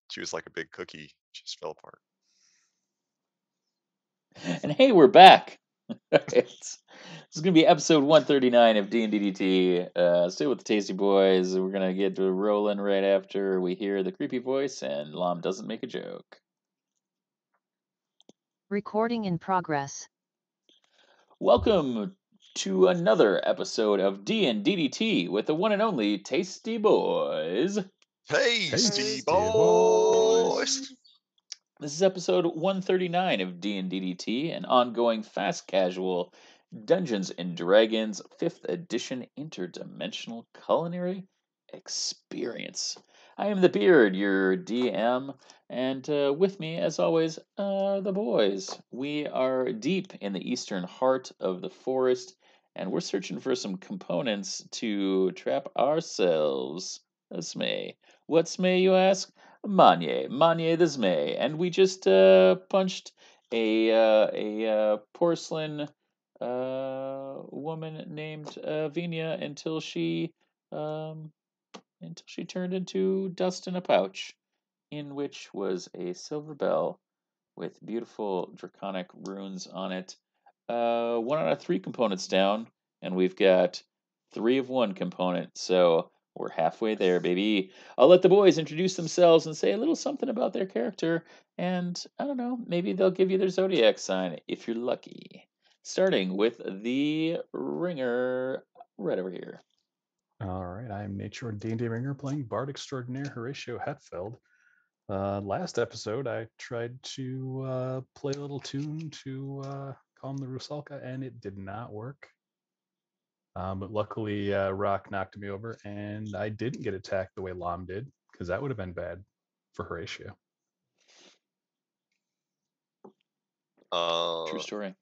She was like a big cookie. She just fell apart. And hey, we're back. This is going to be episode 139 of D&DDT. Stay with the Tasty Boys. We're going to get rolling right after we hear the creepy voice and Lom doesn't make a joke. Recording in progress. Welcome to another episode of D&DDT with the one and only Tasty Boys. Tasty Boys! This is episode 139 of D&DDT, an ongoing fast casual Dungeons and Dragons 5th edition interdimensional culinary experience. I am the Beard, your DM, and with me, as always, the boys. We are deep in the eastern heart of the forest, and we're searching for some components to trap ourselves. Smay. What smay, you ask? Manye the Zmay, and we just punched a porcelain woman named Vina until she turned into dust in a pouch, in which was a silver bell with beautiful draconic runes on it. 1 out of 3 components down, and we've got 3 of 1 component, so we're halfway there, baby. I'll let the boys introduce themselves and say a little something about their character, and I don't know, maybe they'll give you their zodiac sign if you're lucky. Starting with the ringer right over here. All right, I'm Nature D&D Ringer playing Bard Extraordinaire Horatio Hetfeld. Last episode, I tried to play a little tune to calm the Rusalka, and it did not work. But luckily, Rock knocked me over, and I didn't get attacked the way Lom did, because that would have been bad for Horatio. True story.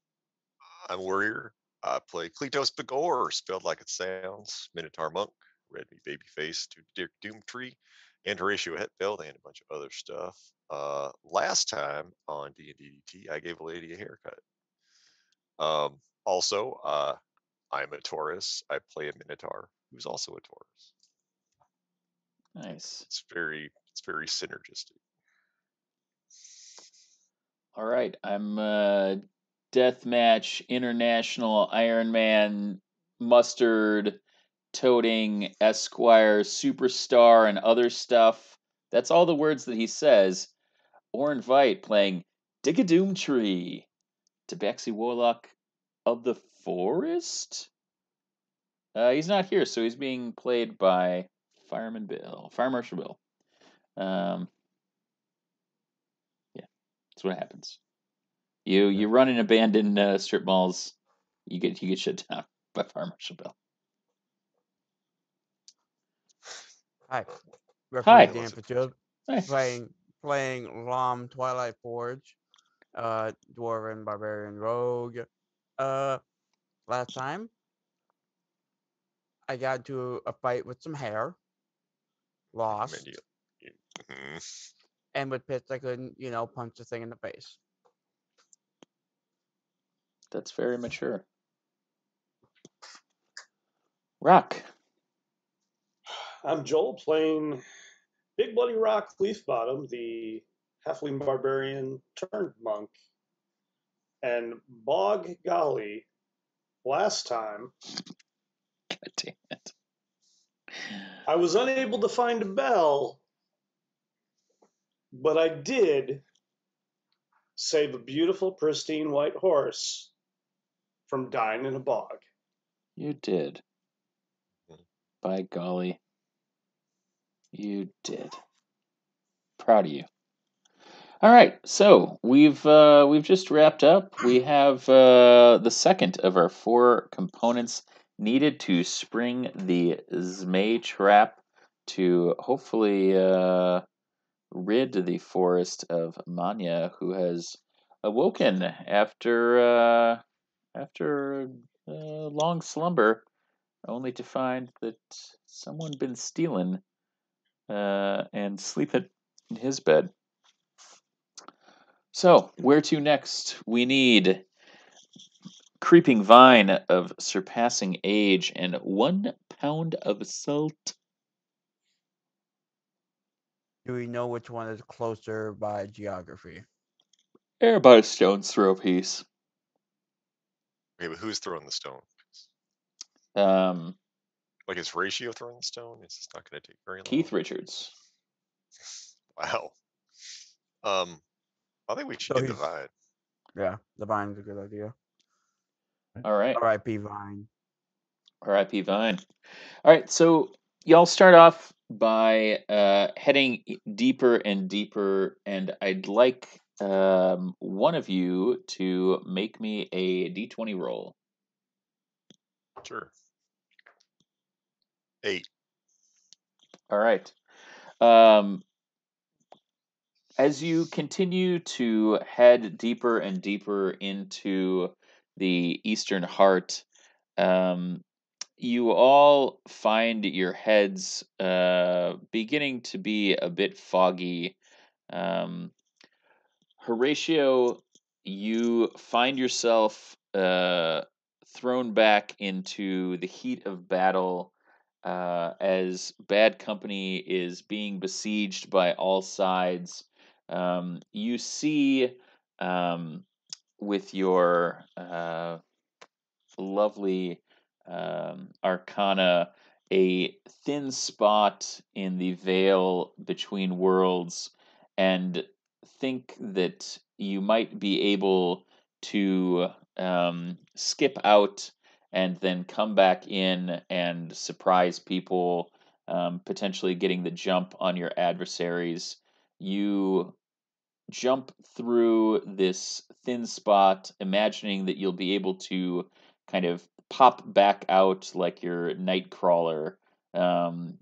I'm a warrior. I play Kletos Begor, spelled like it sounds. Minotaur Monk, Red Me Babyface, Dick Doomtree, and Horatio Hetfeld, and a bunch of other stuff. Last time on D&DDT, I gave a lady a haircut. Also, I'm a Taurus. I play a Minotaur, who's also a Taurus. Nice. It's very synergistic. All right, I'm Deathmatch International Iron Man Mustard toting Esquire Superstar and other stuff. That's all the words that he says. Orin Veidt playing Digadoom Tree. Tabaxi Warlock of the Forest? He's not here, so he's being played by Fire Marshal Bill. Yeah, that's what happens. You run in abandoned strip malls, you get shut down by Fire Marshal Bill. Hi. Hi. Dan Pajob, playing Lom Twilight Forge, Dwarven Barbarian Rogue. Last time I got into a fight with some hair, lost, and with pits I couldn't, punch the thing in the face. That's very mature. Rock. I'm Joel playing Big Bloody Rock Leafbottom, the Halfling Barbarian turned monk. And Bog Golly, last time, God damn it. I was unable to find a bell, but I did save a beautiful, pristine white horse from dying in a bog. You did. By golly. You did. Proud of you. All right, so we've just wrapped up. We have the second of our 4 components needed to spring the Zmay trap to hopefully rid the forest of Manya, who has awoken after a long slumber, only to find that someone been stealing and sleeping in his bed. So, where to next? We need creeping vine of surpassing age and 1 pound of salt. Do we know which one is closer by geography? They're about a stone's throw piece. Okay, but who's throwing the stone? Um, Like, is Ratio throwing the stone? It's just not going to take very long. Keith Richards. Wow. I think we should So do he's divide. yeah, the Vine's a good idea. All right. R.I.P. Vine. R.I.P. Vine. All right, so y'all start off by heading deeper and deeper, and I'd like one of you to make me a d20 roll. Sure. 8. All right. Um, as you continue to head deeper and deeper into the Eastern Heart, um, you all find your heads beginning to be a bit foggy. Um, Horatio, you find yourself thrown back into the heat of battle as bad company is being besieged by all sides. You see with your lovely arcana a thin spot in the veil between worlds and think that you might be able to skip out and then come back in and surprise people, potentially getting the jump on your adversaries. You jump through this thin spot, imagining that you'll be able to kind of pop back out like your Nightcrawler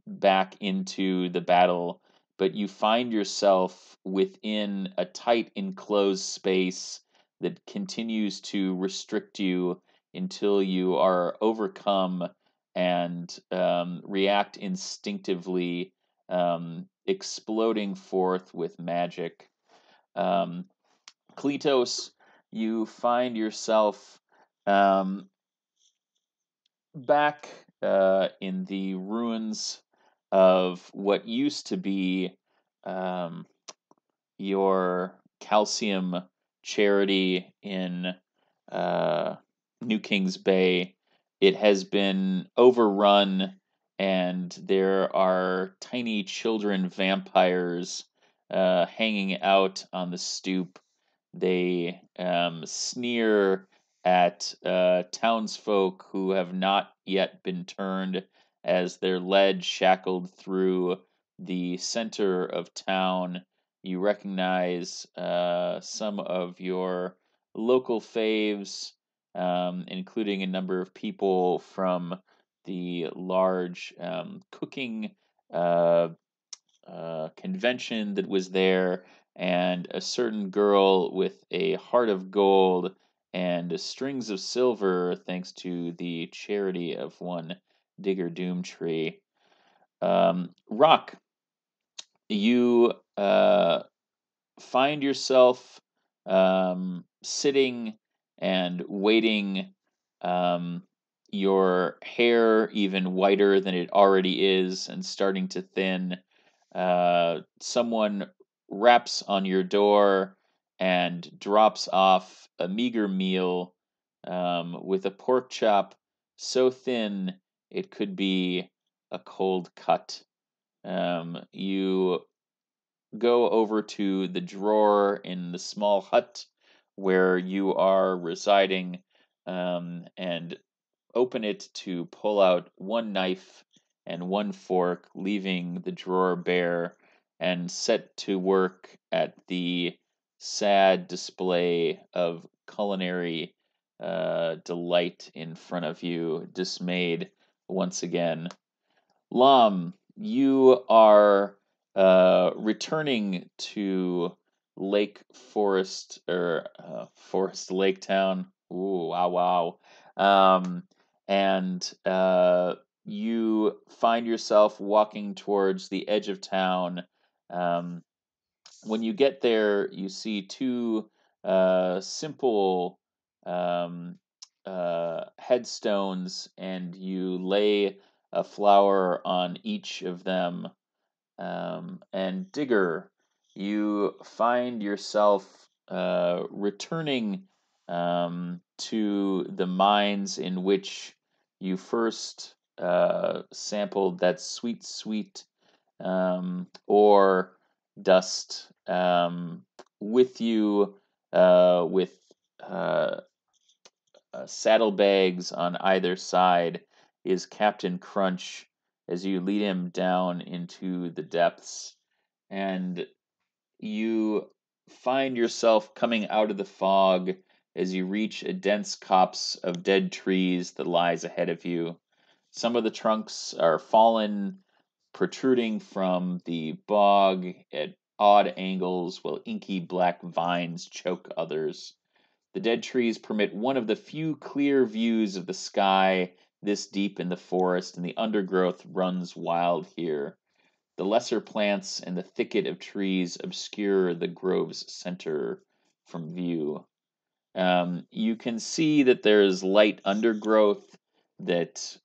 back into the battle, but you find yourself within a tight enclosed space that continues to restrict you until you are overcome and react instinctively, exploding forth with magic. um, Kletos, you find yourself um, back in the ruins of what used to be um, your calcium charity in uh, New Kings Bay. It has been overrun, and there are tiny children vampires hanging out on the stoop. They sneer at townsfolk who have not yet been turned as they're led shackled through the center of town. You recognize some of your local faves, including a number of people from the large cooking uh, convention that was there, and a certain girl with a heart of gold and strings of silver, thanks to the charity of one Digger Doomtree. Rock, you find yourself sitting and waiting, um, your hair even whiter than it already is and starting to thin. Someone raps on your door and drops off a meager meal with a pork chop so thin it could be a cold cut. You go over to the drawer in the small hut where you are residing, and open it to pull out one knife and one fork, leaving the drawer bare, and set to work at the sad display of culinary delight in front of you, dismayed once again. Lam, you are returning to Lake Forest, or Forest Lake Town. Ooh, wow, wow. And you find yourself walking towards the edge of town. Um, when you get there, you see two simple um, headstones, and you lay a flower on each of them. And Digger, you find yourself returning to the mines in which you first sampled that sweet, sweet ore dust. With you, with uh, saddlebags on either side, is Captain Crunch as you lead him down into the depths. And you find yourself coming out of the fog as you reach a dense copse of dead trees that lies ahead of you. Some of the trunks are fallen, protruding from the bog at odd angles, while inky black vines choke others. The dead trees permit one of the few clear views of the sky this deep in the forest, and the undergrowth runs wild here. The lesser plants and the thicket of trees obscure the grove's center from view. You can see that there's light undergrowth that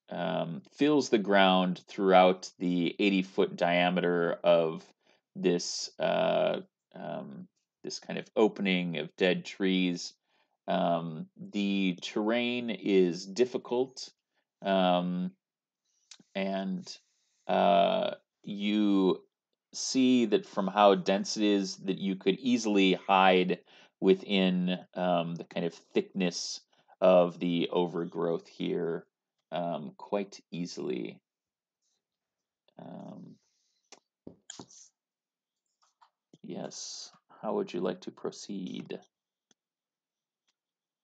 fills the ground throughout the 80-foot diameter of this this kind of opening of dead trees. The terrain is difficult, um, and you see that from how dense it is that you could easily hide within the kind of thickness of the overgrowth here quite easily. Um, yes. How would you like to proceed?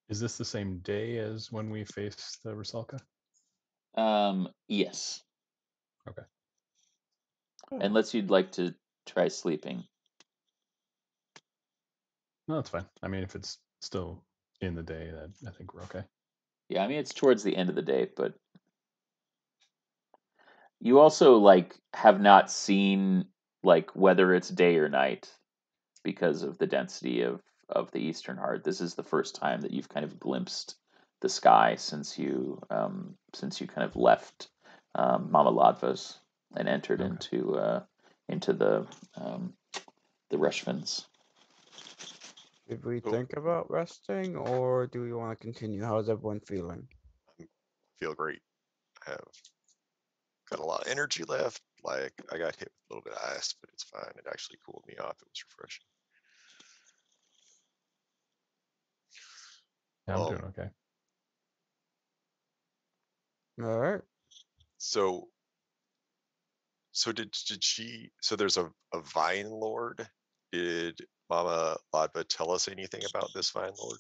Is this the same day as when we faced the Rusalka? Yes. Okay. Unless you'd like to try sleeping. No, that's fine. I mean, if it's still in the day, then I think we're okay. Yeah, I mean it's towards the end of the day, but you also like have not seen like whether it's day or night because of the density of the Eastern Heart. This is the first time that you've kind of glimpsed the sky since you kind of left Mama Ladva's and entered Okay. into the Rushvins. Did we Oh, think about resting, or do we want to continue? How's everyone feeling? I feel great. I have got a lot of energy left. Like I got hit with a little bit of ice, but it's fine. It actually cooled me off. It was refreshing. Yeah, I'm doing okay. All right. So did she? So there's a vine lord. Did Mama Ladva tell us anything about this vine lord?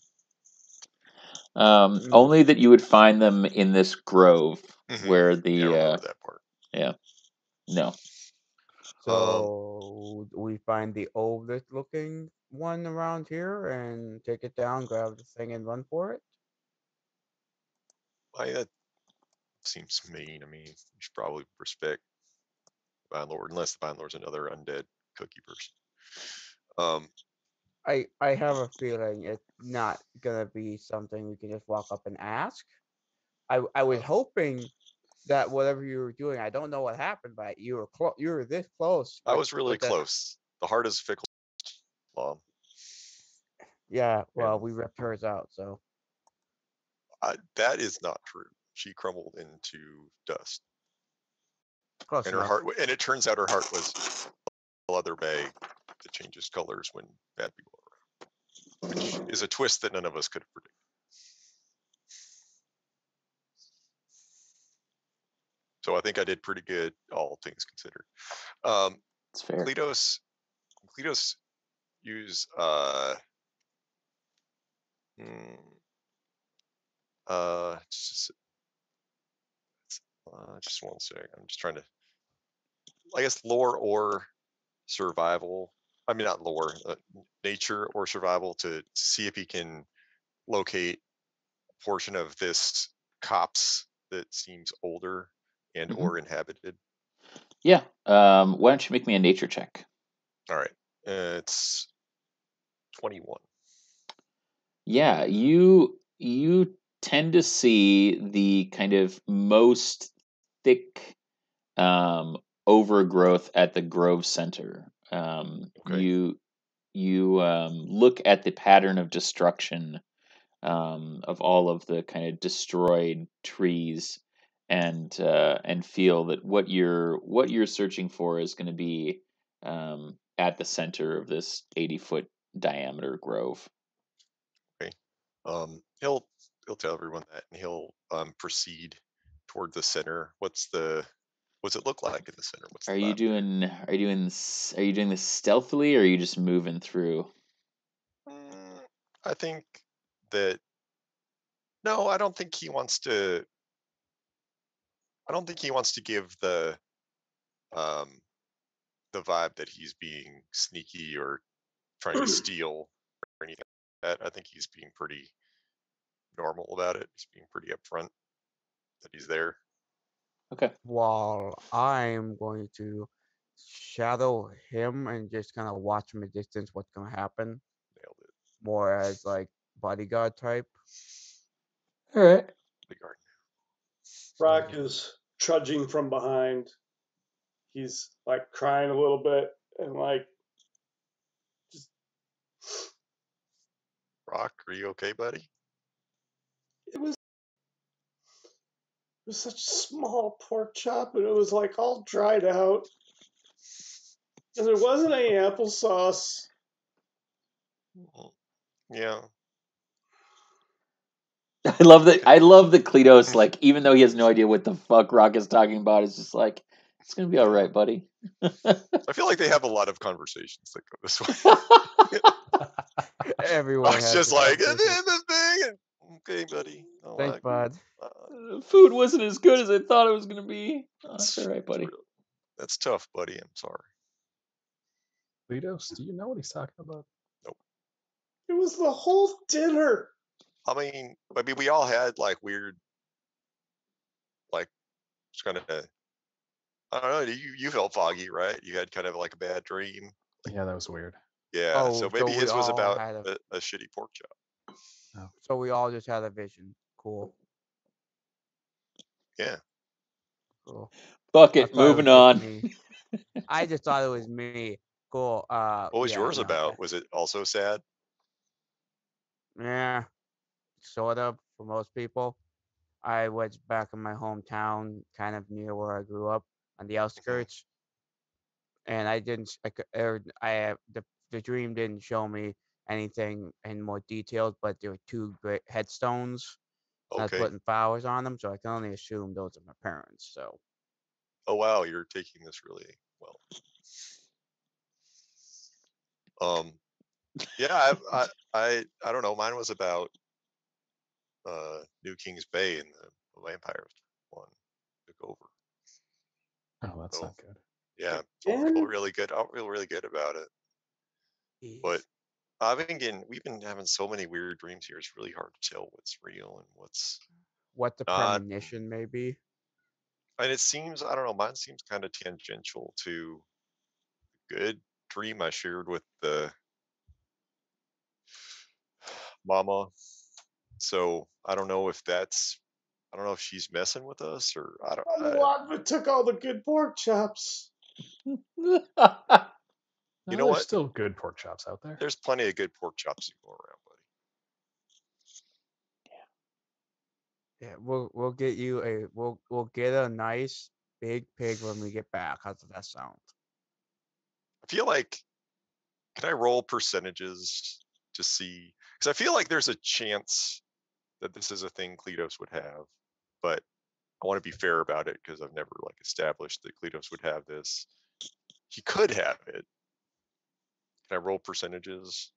Mm, Only that you would find them in this grove Mm-hmm. where Yeah, I the remember that part. yeah, no. so we find the oldest looking one around here and take it down, grab the thing, and run for it. That seems mean. I mean, you should probably respect the vine lord, unless the vine lord's another undead cookie person. I have a feeling it's not gonna be something we can just walk up and ask. I was hoping that whatever you were doing, I don't know what happened, but you were you were this close. I was really with the close. The heart is fickle. Mom. yeah. Well, And we ripped hers out, so that is not true. She crumbled into dust, close and her enough. heart. And it turns out her heart was a leather bag that changes colors when bad people are around, which is a twist that none of us could have predicted. So I think I did pretty good, all things considered. It's fair. Cletos use just one sec. I'm just trying to, I guess, lore or survival. I mean, not lore, nature or survival to see if he can locate a portion of this copse that seems older and or inhabited. Yeah. Why don't you make me a nature check? All right, it's 21. Yeah, you tend to see the kind of most thick overgrowth at the grove center. Okay. You look at the pattern of destruction of all of the kind of destroyed trees, and feel that what you're searching for is going to be at the center of this 80-foot diameter grove. Okay. He'll tell everyone that, and he'll proceed toward the center. What's it look like in the center? What's the Are you vibe there? doing this stealthily, or are you just moving through? I think that no, I don't think he wants to. I don't think he wants to give um the vibe that he's being sneaky or trying to steal or anything like that. I think he's being pretty normal about it. He's being pretty upfront that he's there. Okay. While I'm going to shadow him and just kind of watch from a distance what's going to happen, Nailed it. more as like bodyguard type. All right. Big art. Rock is trudging from behind. He's like crying a little bit and like just Rock, are you okay, buddy? it was such a small pork chop and it was like all dried out. And there wasn't any applesauce. Yeah. I love that. I love that Cletos, like, even though he has no idea what the fuck Rock is talking about, is just like, it's gonna be all right, buddy. I feel like they have a lot of conversations that go this way. Everyone Rock's has just this like, conversation. this thing. Okay, buddy. Oh, Thanks, bud. Food wasn't as good as I thought it was gonna be. Oh, that's all right, buddy. That's tough, buddy. I'm sorry. Cletos, do you know what he's talking about? Nope. It was the whole dinner. I mean, we all had like weird, like, just kind of, I don't know. You felt foggy, right? You had kind of like a bad dream. Yeah, that was weird. Yeah. Oh, So so maybe we his was all about had a shitty pork chop. Oh. So we all just had a vision. Cool. Yeah. Cool. Bucket. I thought it Moving was on. just me. I just thought it was me. Cool. What was yeah, yours no, about? Was it also sad? Yeah, sort of for most people. I was back in my hometown, kind of near where I grew up, on the outskirts, and I didn't. The dream didn't show me anything in more details, but there were two great headstones. And I was Okay. putting flowers on them, so I can only assume those are my parents. So Oh wow, you're taking this really well. Yeah, I don't know. Mine was about New King's Bay and the vampires one took over. Oh, that's So not good. yeah, don't feel really good. I don't feel really good about it. But we've been having so many weird dreams here. It's really hard to tell what's real and what's what the not. premonition may be. And it seems, I don't know, mine seems kind of tangential to the good dream I shared with the mama. So I don't know if she's messing with us or I don't. Wadman took all the good pork chops. No, You know there's what? still good pork chops out there. There's plenty of good pork chops to go around, buddy. Yeah, we'll get you we'll get a nice big pig when we get back. How does that sound? I feel like, can I roll percentages to see? Because I feel like there's a chance that this is a thing Cletos would have, but I want to be fair about it because I've never like established that Cletos would have this. He could have it. Can I roll percentages?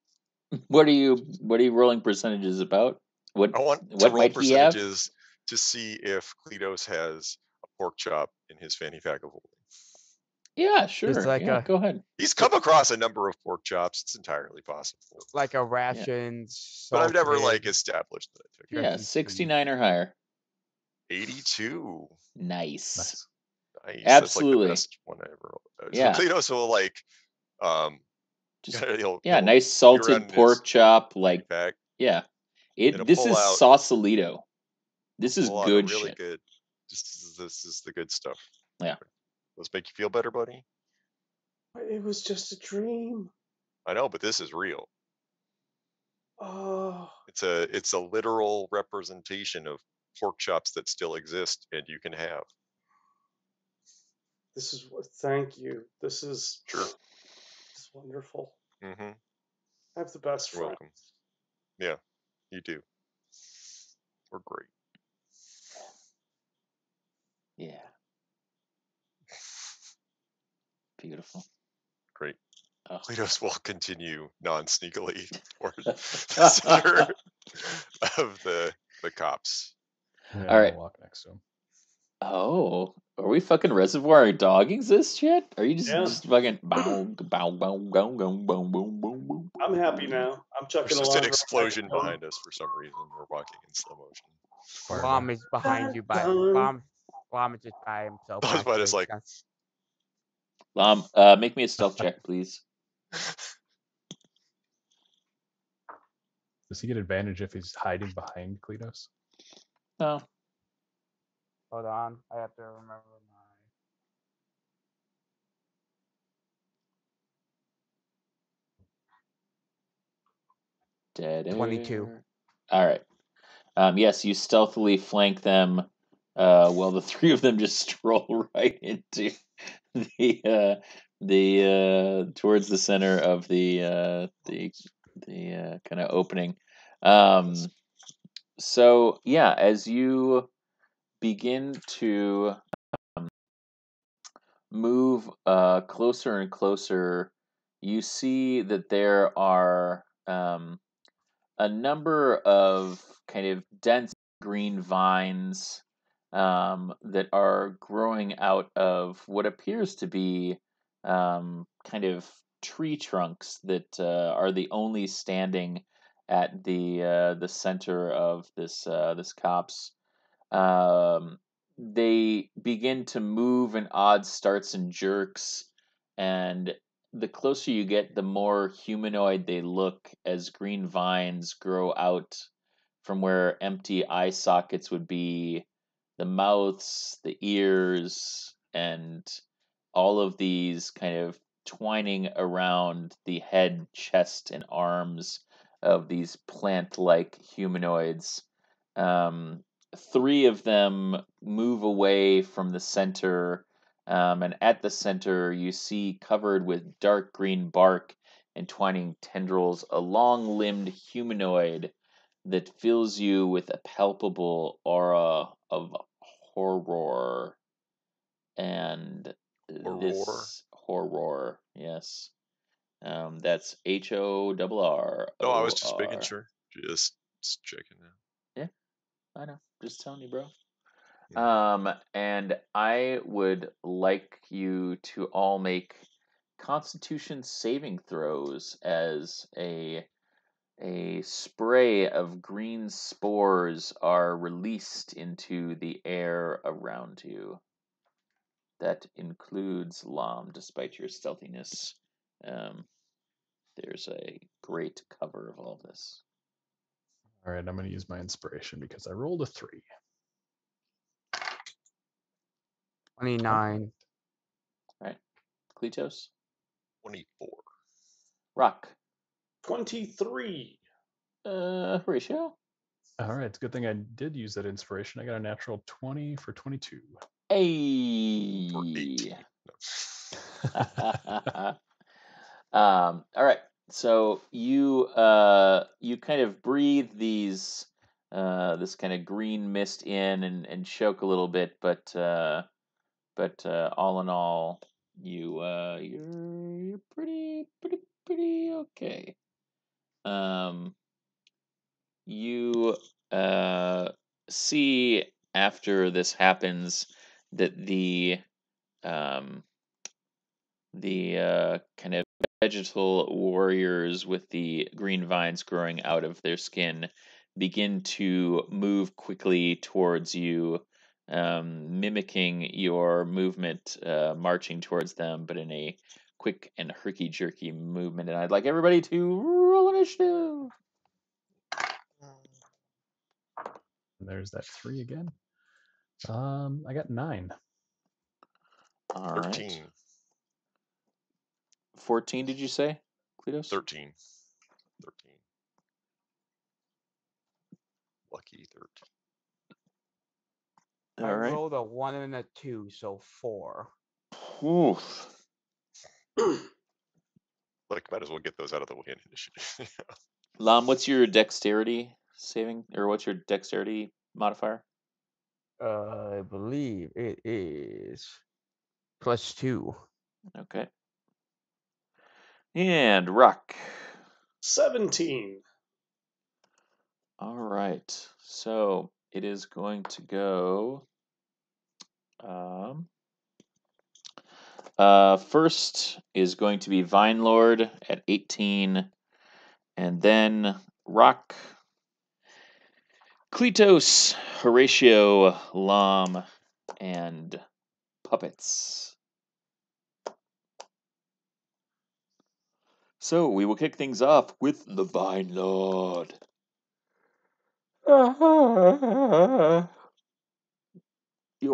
What are you rolling percentages about? I want to roll might he have? percentages to see if Cletos has a pork chop in his fanny pack of holding. Yeah, sure. It's like Go ahead. He's come across a number of pork chops. It's entirely possible. like a rations, But I've never like salted established that I took it. Yeah, jerky 69 or higher. 82. Nice. Nice. Absolutely. That's like the best one I ever. Yeah. So Cletos will like, Just he'll nice feel around salted in pork his chop, fanny like pack yeah. and This pull is out Sausalito. This is pull out a good really shit. good. This is the good stuff. Yeah. Those make you feel better, buddy? It was just a dream. I know, but this is real. Oh, It's a literal representation of pork chops that still exist and you can have. this is what. Thank you. This is Sure. wonderful. Mm-hmm. I have the best You're friend. welcome. Yeah, you do. We're great. Yeah. Beautiful. Great. Oh. Cletus will continue non-sneakily toward the center of the cops. Yeah, All I'm right. gonna walk next to him. Oh, are we fucking reservoir dogging this shit? Are you Yeah. just fucking bow, bow, bow, bow, bow, bow, bow, bow, bow? I'm happy now. I'm chucking There's a just line an around explosion my behind us for some reason. We're walking in slow motion. Fireball. Lom is behind you, but Shotgun. Lom is just by himself. That was back why there. it's like, Lom, make me a stealth check, please. Does he get advantage if he's hiding behind Cletus? No. Hold on, I have to remember my. Dead 22. air. All right. Yes, you stealthily flank them. While the three of them just stroll right into the towards the center of the kind of opening. So yeah, as you begin to move closer and closer, you see that there are a number of kind of dense green vines that are growing out of what appears to be kind of tree trunks that are the only standing at the center of this copse. Um, they begin to move in odd starts and jerks, and the closer you get, the more humanoid they look as green vines grow out from where empty eye sockets would be, the mouths, the ears, and all of these kind of twining around the head, chest, and arms of these plant like humanoids. Um, Three of them move away from the center, and at the center, you see covered with dark green bark and twining tendrils a long limbed humanoid that fills you with a palpable aura of horror. And Horror. this horror, yes. That's HORR. No, I was just making sure. Just checking out. Yeah, I know. Just telling you, bro. Mhm. And I would like you to all make Constitution saving throws as a spray of green spores are released into the air around you. That includes Lam, despite your stealthiness. There's a great cover of all this. All right, I'm going to use my inspiration because I rolled a 3. 29. All right, Kletos, 24. Rock, 23. Horatio. All right, it's a good thing I did use that inspiration. I got a natural 20 for 22. Hey. For 18. All right. So you you kind of breathe these this kind of green mist in and choke a little bit, but all in all, you're pretty okay. You see after this happens that um the kind of vegetal warriors with the green vines growing out of their skin begin to move quickly towards you, mimicking your movement, marching towards them, but in a quick and herky jerky movement. And I'd like everybody to roll initiative. And there's that 3 again. I got 9. All right. 13. 14, did you say, Cletus? 13. 13. Lucky 13. I All right. rolled a 1 and a 2, so 4. Oof. Like, might as well get those out of the way in initiative. Lam, what's your dexterity saving, or what's your dexterity modifier? I believe it is +2. Okay. And Rock. 17. All right. So it is going to go. First is going to be Vine Lord at 18, and then Rock, Cletos, Horatio, Lam, and Puppets. So we will kick things off with the Vine Lord. You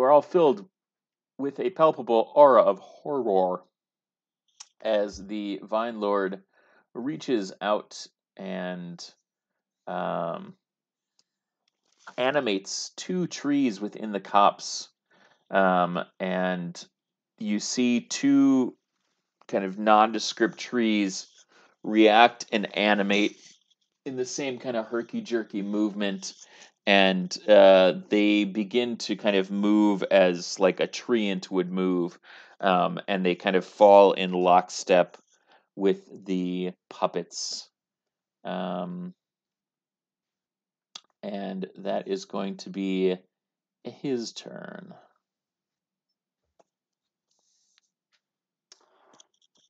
are all filled with a palpable aura of horror as the Vine Lord reaches out and animates two trees within the copse. And you see two kind of nondescript trees react and animate in the same kind of herky-jerky movement, and they begin to kind of move as like a treant would move, and they kind of fall in lockstep with the puppets. And that is going to be his turn.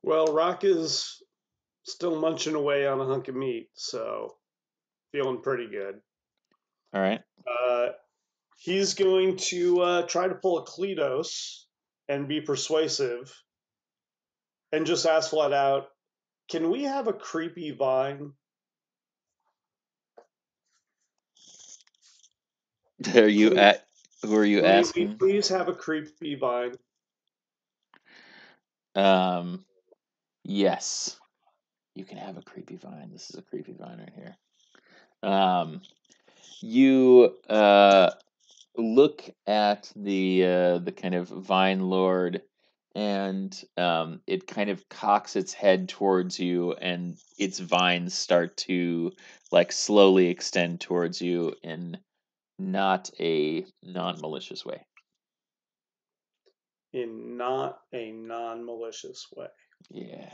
Well, Rock is still munching away on a hunk of meat, so feeling pretty good. All right. He's going to try to pull a Cletos and be persuasive and just ask flat out, can we have a creepy vine? Are you Can at? Who are you we asking? please have a creepy vine? Yes. You can have a creepy vine. This is a creepy vine right here. You look at the kind of vine lord, and it kind of cocks its head towards you, and its vines start to like slowly extend towards you in not a non-malicious way. In not a non-malicious way. Yeah.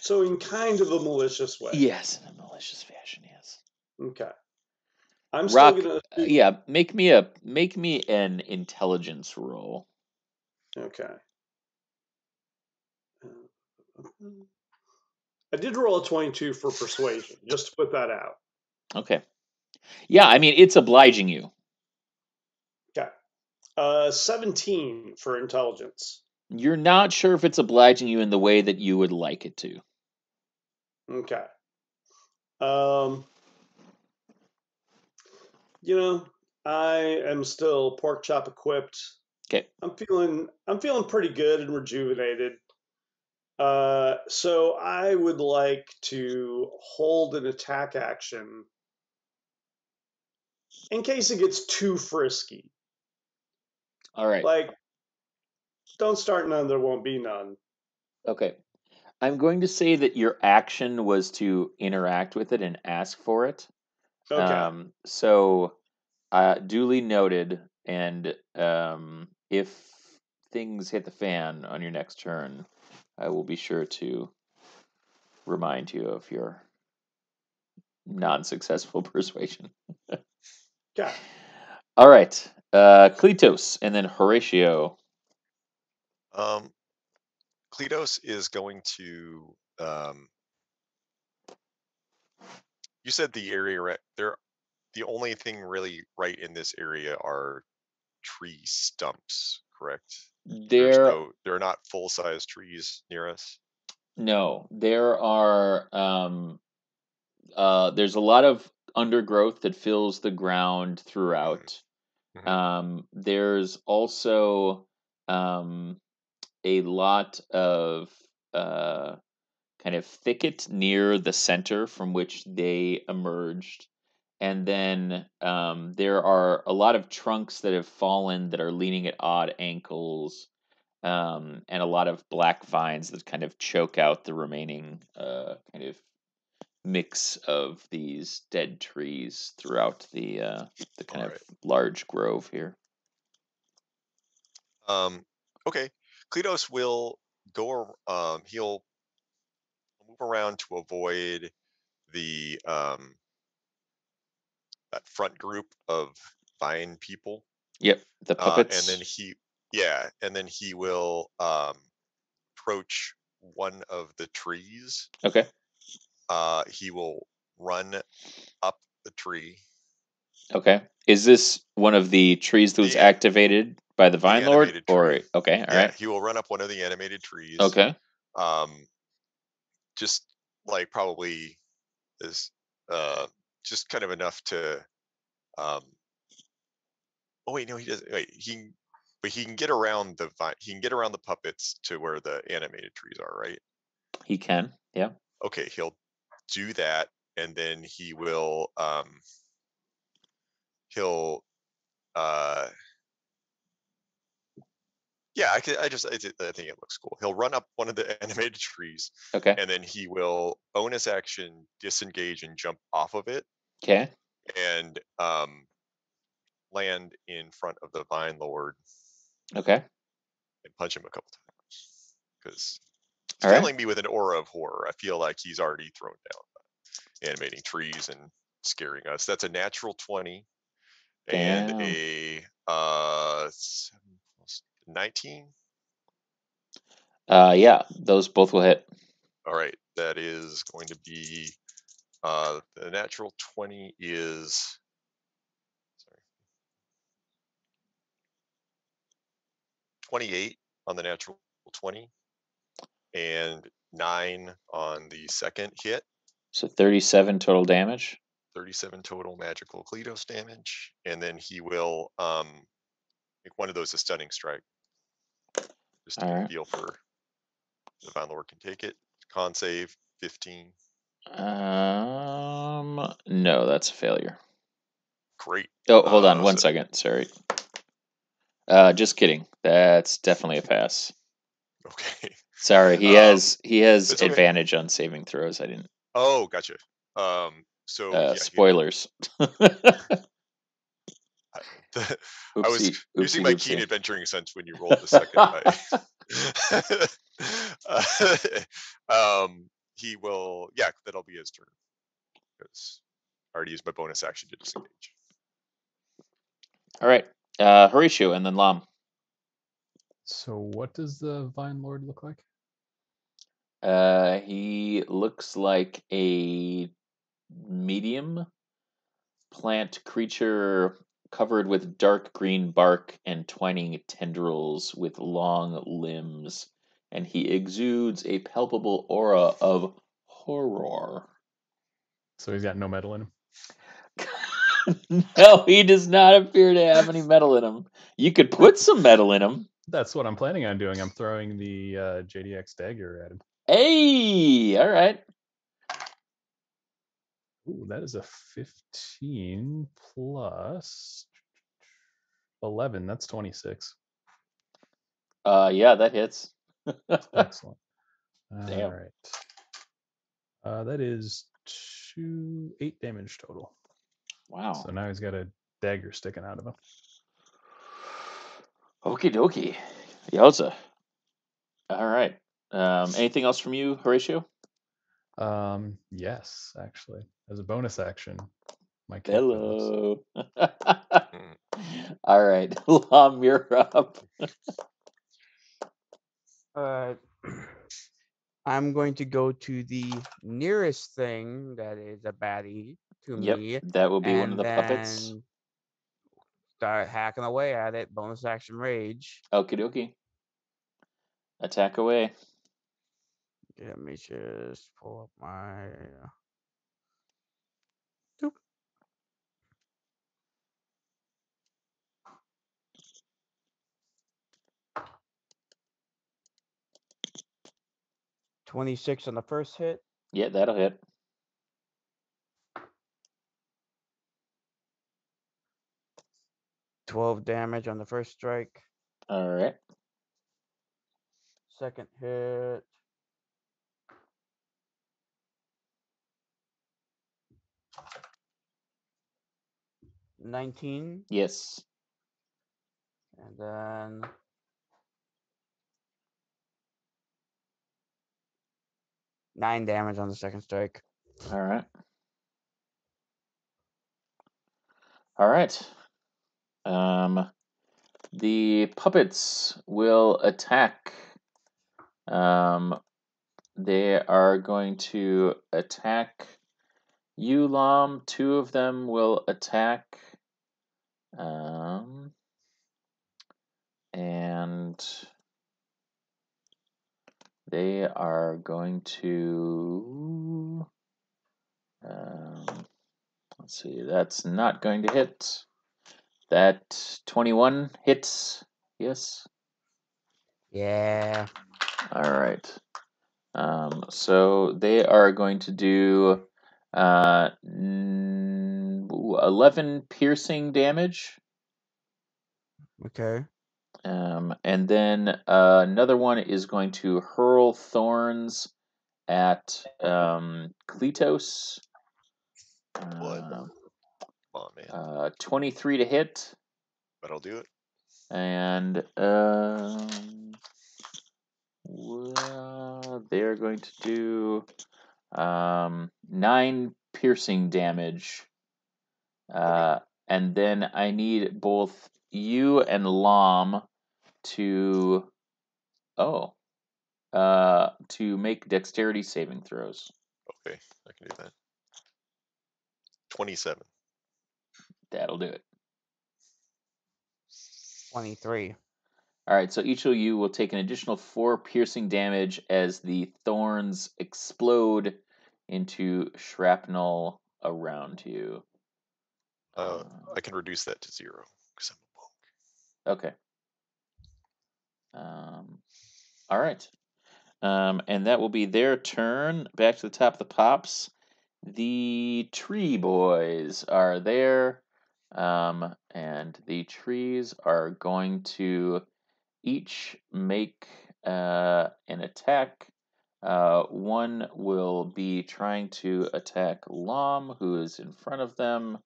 So in kind of a malicious way. Yes, in a malicious fashion. Yes. Okay. I'm Rock. still gonna Yeah. Make me an intelligence roll. Okay. I did roll a 22 for persuasion, just to put that out. Okay. Yeah, I mean it's obliging you. Okay. 17 for intelligence. You're not sure if it's obliging you in the way that you would like it to. Okay. I am still pork chop equipped. Okay. I'm feeling pretty good and rejuvenated. So I would like to hold an attack action in case it gets too frisky. All right. Like, don't start none, there won't be none. Okay. I'm going to say that your action was to interact with it and ask for it. Okay. So duly noted, and if things hit the fan on your next turn, I will be sure to remind you of your non-successful persuasion. Okay. All right. Cletos and then Horatio. Cletos is going to. You said the area right there. The only thing really right in this area are tree stumps, correct? There There are not full size trees near us. No, there are there's a lot of undergrowth that fills the ground throughout. Mm-hmm. There's also a lot of uh, kind of thicket near the center from which they emerged. And then there are a lot of trunks that have fallen that are leaning at odd ankles, and a lot of black vines that kind of choke out the remaining kind of mix of these dead trees throughout the All kind of right. large grove here. Okay. Cletos will go. He'll move around to avoid the that front group of vine people. Yep, the And then puppets. he will approach one of the trees. Okay, He will run up the tree. okay. Is this one of the trees that was The activated by the the Vine Lord? animated Or tree. okay, all Yeah, right. he will run up one of the animated trees. Okay. Um, just like probably is just kind of enough to um. Oh wait, no, he doesn't. Wait, but he can get around the vine. He can get around the puppets to where the animated trees are, right? He can. Yeah. Okay, he'll do that, and then he'll uh yeah, I think it looks cool. He'll run up one of the animated trees, Okay. and then he will bonus action disengage and jump off of it, Okay. and land in front of the Vine Lord Okay. and punch him a couple times because he's All right. filling me with an aura of horror. I feel like he's already thrown down animating trees and scaring us. That's a natural 20 and Damn. a 19. Yeah, those both will hit. All right, that is going to be the natural 20 is 28 on the natural 20 and 9 on the second hit. So 37 total damage. 37 total magical Cletos damage, and then he will make one of those a stunning strike, just to All get a right. feel for the Vine Lord can take it. Con save 15. No, that's a failure. Great. Oh, hold on one So second. Sorry. Just kidding. That's definitely a pass. okay. Sorry, he has It's okay. advantage on saving throws. I didn't. Oh, gotcha. So yeah, Spoilers. I was Oopsie, using oopsie, my keen doopsie. adventuring sense when you rolled the second die. He will, yeah, that'll be his turn because I already used my bonus action to disengage. All right, Horatio, and then Lam. So what does the Vine Lord look like? He looks like a medium plant creature covered with dark green bark and twining tendrils with long limbs, and he exudes a palpable aura of horror. So he's got no metal in him. No, he does not appear to have any metal in him. You could put some metal in him. That's what I'm planning on doing. I'm throwing the JDX dagger at him. Hey, all right. Ooh, that is a 15 plus 11. That's 26. Yeah, that hits. Excellent. All Damn. right. That is 8 damage total. Wow. So now he's got a dagger sticking out of him. Okie dokie. Yowza. All right. Anything else from you, Horatio? Yes, actually. As a bonus action, my cat goes. Hello. All right. Lam, you're up. I'm going to go to the nearest thing that is a baddie to Yep, me, that will be one of and the puppets. then start hacking away at it. Bonus action rage. Okie dokie. Attack away. Let me just pull up my. 26 on the first hit. Yeah, that'll hit. 12 damage on the first strike. All right. Second hit. $19. Yes. And then $9 damage on the second strike. All right. All right. The puppets will attack. They are going to attack you, Lam. 2 of them will attack. And they are going to. Let's see. That's not going to hit. That 21 hits. Yes. Yeah. All right. So they are going to do 11 piercing damage. Okay. And then another one is going to hurl thorns at Kletos. What? Come on, man. 23 to hit. That'll do it. And they're going to do 9 piercing damage. Okay. And then I need both you and Lam to to make dexterity saving throws. Okay, I can do that. 27. That'll do it. 23. All right, so each of you will take an additional 4 piercing damage as the thorns explode into shrapnel around you. I can reduce that to 0 because I'm a monk. Okay. All right. And that will be their turn. Back to the top of the pops. The tree boys are there. And the trees are going to each make an attack. One will be trying to attack Lam, who is in front of them.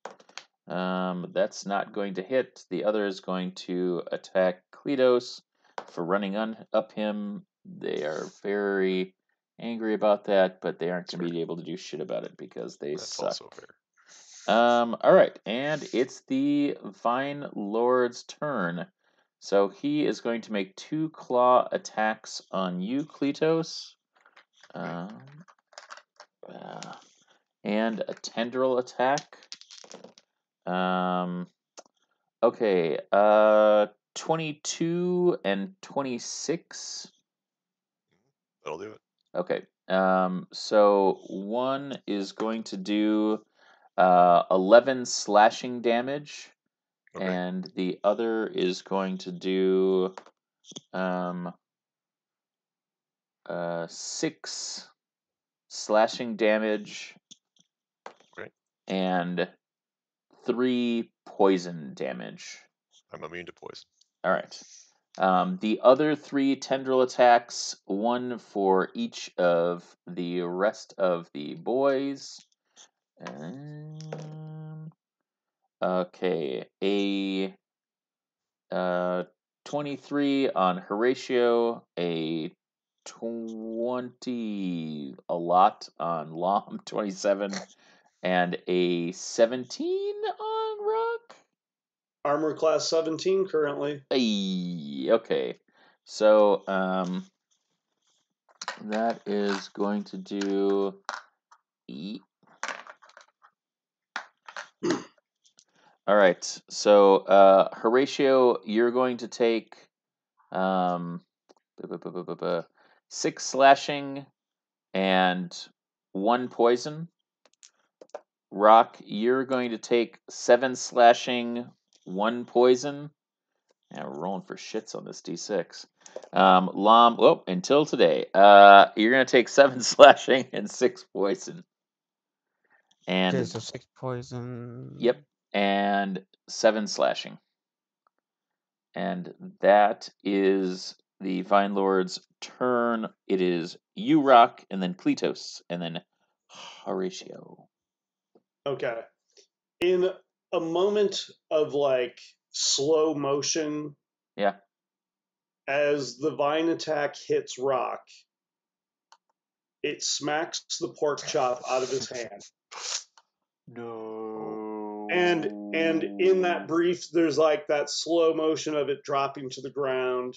That's not going to hit. The other is going to attack Kletos for running up him. They are very angry about that, but they aren't going to be able to do shit about it because they That's suck. also fair. All right, and it's the Vine Lord's turn. So he is going to make 2 claw attacks on you, Kletos. And a tendril attack. Okay, 22 and 26. That'll do it. Okay, so one is going to do 11 slashing damage, Okay. and the other is going to do 6 slashing damage. Okay. And 3 poison damage. I'm immune to poison. All right. The other 3 tendril attacks, one for each of the rest of the boys. Okay, a 23 on Horatio, a 20, a lot on Lom, 27, and a 17 on Rock. Armor class 17 currently. Ay, okay. So, that is going to do. All right. So, Horatio, you're going to take 6 slashing and 1 poison. Rock, you're going to take 7 slashing, 1 poison. Yeah, we're rolling for shits on this D6. Lom, well, until today, you're gonna take 7 slashing and 6 poison. Okay, And so 6 poison. yep, and 7 slashing. And that is the Vine Lord's turn. It is you, Rock, and then Kletos, and then Horatio. Okay. In a moment of like slow motion, Yeah. as the vine attack hits Rock, it smacks the pork chop out of his hand. No. And in that brief, there's like that slow motion of it dropping to the ground.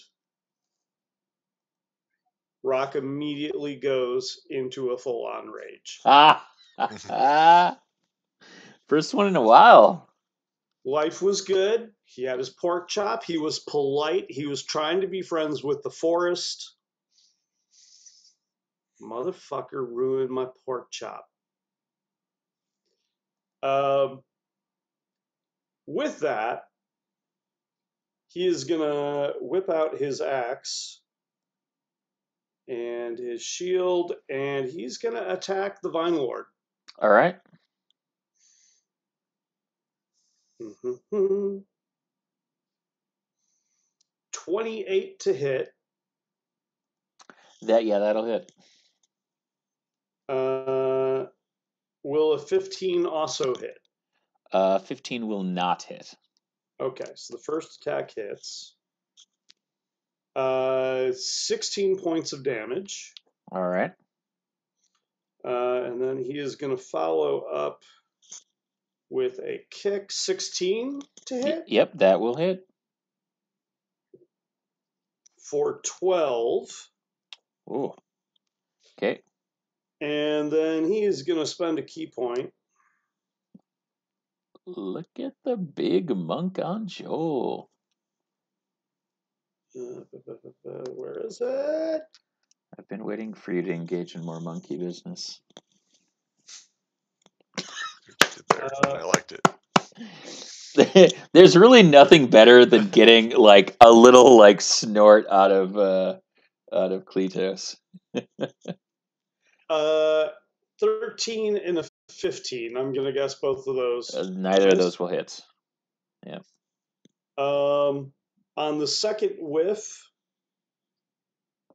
Rock immediately goes into a full-on rage. First one in a while. Life was good. He had his pork chop. He was polite. He was trying to be friends with the forest. Motherfucker ruined my pork chop. With that, he is going to whip out his axe and his shield, and he's going to attack the Vine Lord. All right. 28 to hit. That'll hit. Will a 15 also hit? 15 will not hit. Okay, so the first attack hits. 16 points of damage. All right. And then he is going to follow up with a kick. 16 to hit? Yep, that will hit. For 12. Ooh. Okay. And then he is going to spend a key point. Look at the big monk on Joel. Where is it? I've been waiting for you to engage in more monkey business. I liked it. There's really nothing better than getting like a little like snort out of Kletos. 13 and a 15. I'm going to guess both of those. Neither of those will hit. Yeah. On the second whiff,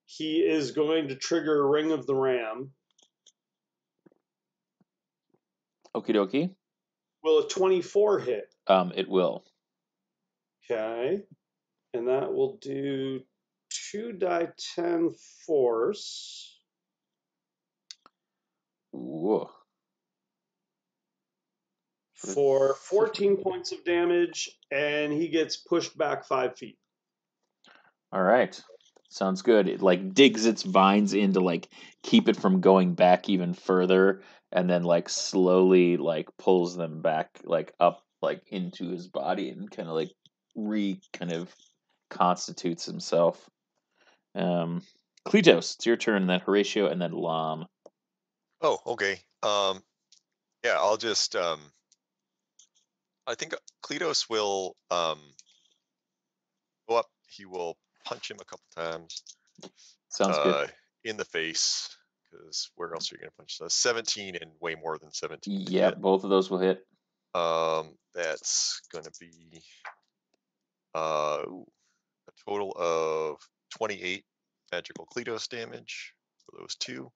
he is going to trigger Ring of the Ram. Okie dokie. Will a 24 hit? It will. Okay. And that will do 2d10 force. Ooh. For 14 points of damage, and he gets pushed back 5 feet. All right. Sounds good. It like digs its vines in to like keep it from going back even further, and then like slowly like pulls them back like up like into his body and kind of like kind of constitutes himself. Kletos, it's your turn, and then Horatio, and then Lam. Oh, okay. Yeah, I'll just I think Kletos will go up. He will punch him a couple times. Sounds good. In the face, because where else are you going to punch? 17 and way more than 17. Yeah, both of those will hit. That's going to be a total of 28 magical Kletos damage for those two.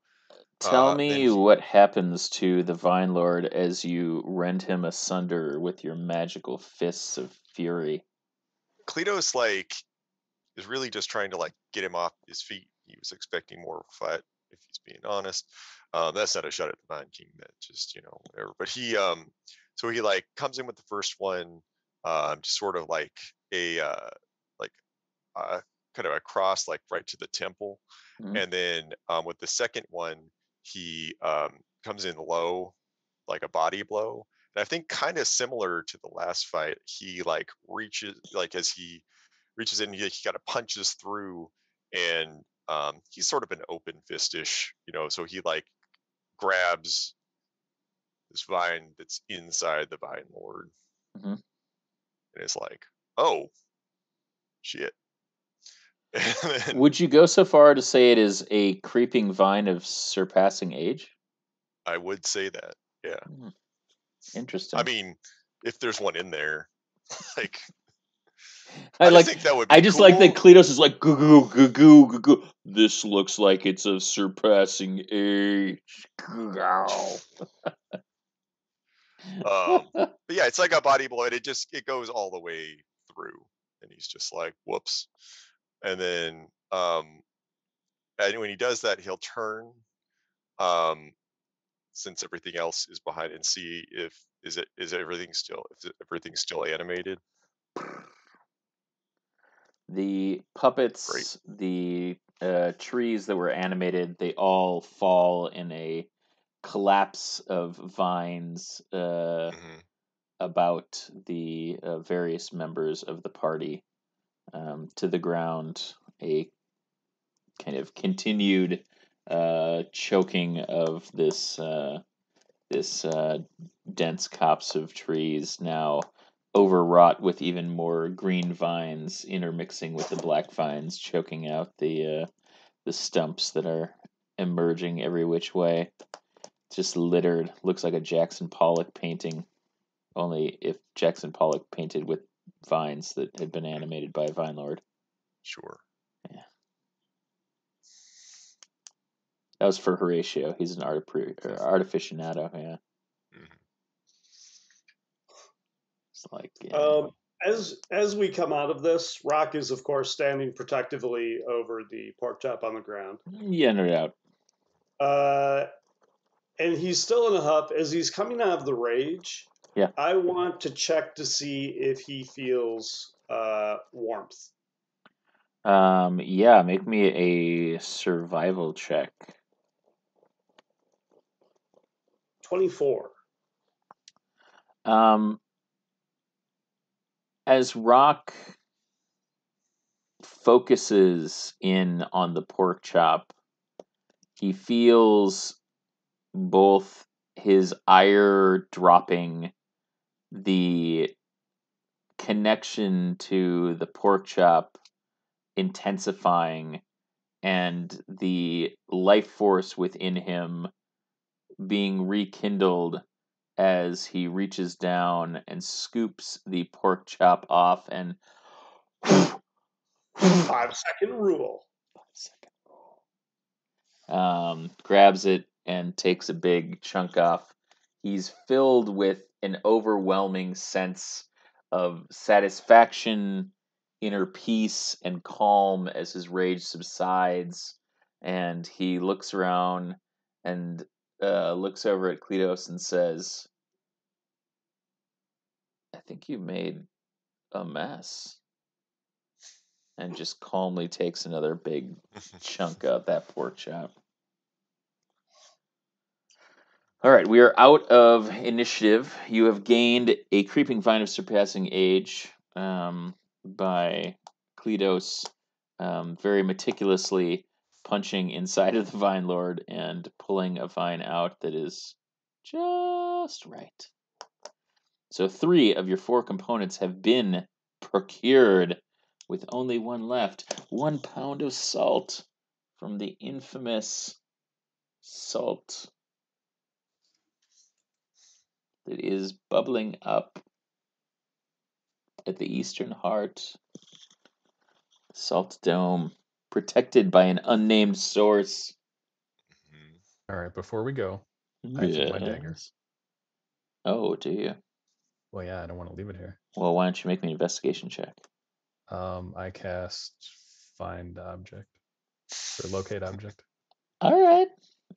Tell me what happens to the Vine Lord as you rend him asunder with your magical fists of fury. Kletos like is really just trying to like get him off his feet. He was expecting more of a fight, if he's being honest. That's not a shot at the Vine King. That just whatever. But he so he like comes in with the first one, just sort of like a kind of a cross like right to the temple, and then with the second one he comes in low, like a body blow. And I think kind of similar to the last fight, he like reaches like as he reaches in, he kind of punches through, and he's sort of an open fistish, so he like grabs this vine that's inside the Vine Lord, and it's like, oh, Shit. And then Would you go so far to say it is a creeping vine of surpassing age? I would say that. Yeah. Hmm, I interesting. mean, if there's one in there, like I I like. think that would I be just like that cool. Cletus is like goo goo goo goo goo goo. This looks like it's of surpassing age. Goo. But yeah, it's like a body blow, and it goes all the way through, and he's just like, whoops. And then and when he does that, he'll turn, um, since everything else is behind, and see if everything still animated. The Great. puppets, the trees that were animated, they all fall in a collapse of vines Hmm. about the various members of the party to the ground. A kind of continued choking of this dense copse of trees, now overwrought with even more green vines intermixing with the black vines, choking out the stumps that are emerging every which way. Just littered. Looks like a Jackson Pollock painting, only if Jackson Pollock painted with vines that had been animated by a Vine Lord. Sure. Yeah. That was for Horatio. He's an artificionado, yeah. Hmm. It's like, yeah. As we come out of this, Rock is of course standing protectively over the pork chop on the ground. Yeah, no doubt. And he's still in a huff. As he's coming out of the rage, Yeah. I want to check to see if he feels warmth. Yeah, make me a survival check. 24. Um, as Rock focuses in on the pork chop, he feels both his ire dropping, the connection to the pork chop intensifying, and the life force within him being rekindled as he reaches down and scoops the pork chop off and 5-second rule. grabs it and takes a big chunk off. He's filled with an overwhelming sense of satisfaction, inner peace, and calm as his rage subsides. And he looks around and looks over at Cletos and says, I think you made a mess. And just calmly takes another big chunk of that pork chop. All right, we are out of initiative. You have gained a creeping vine of surpassing age by Cletos very meticulously punching inside of the Vine Lord and pulling a vine out that is just right. So 3 of your 4 components have been procured, with only one left. 1 pound of salt from the infamous salt that is bubbling up at the eastern heart. Salt Dome, protected by an unnamed source. Hmm. All right, before we go, I keep my dagger. Yes. Oh, do you? Well, yeah, I don't want to leave it here. Well, why don't you make me an investigation check? I cast find object or locate object. All right.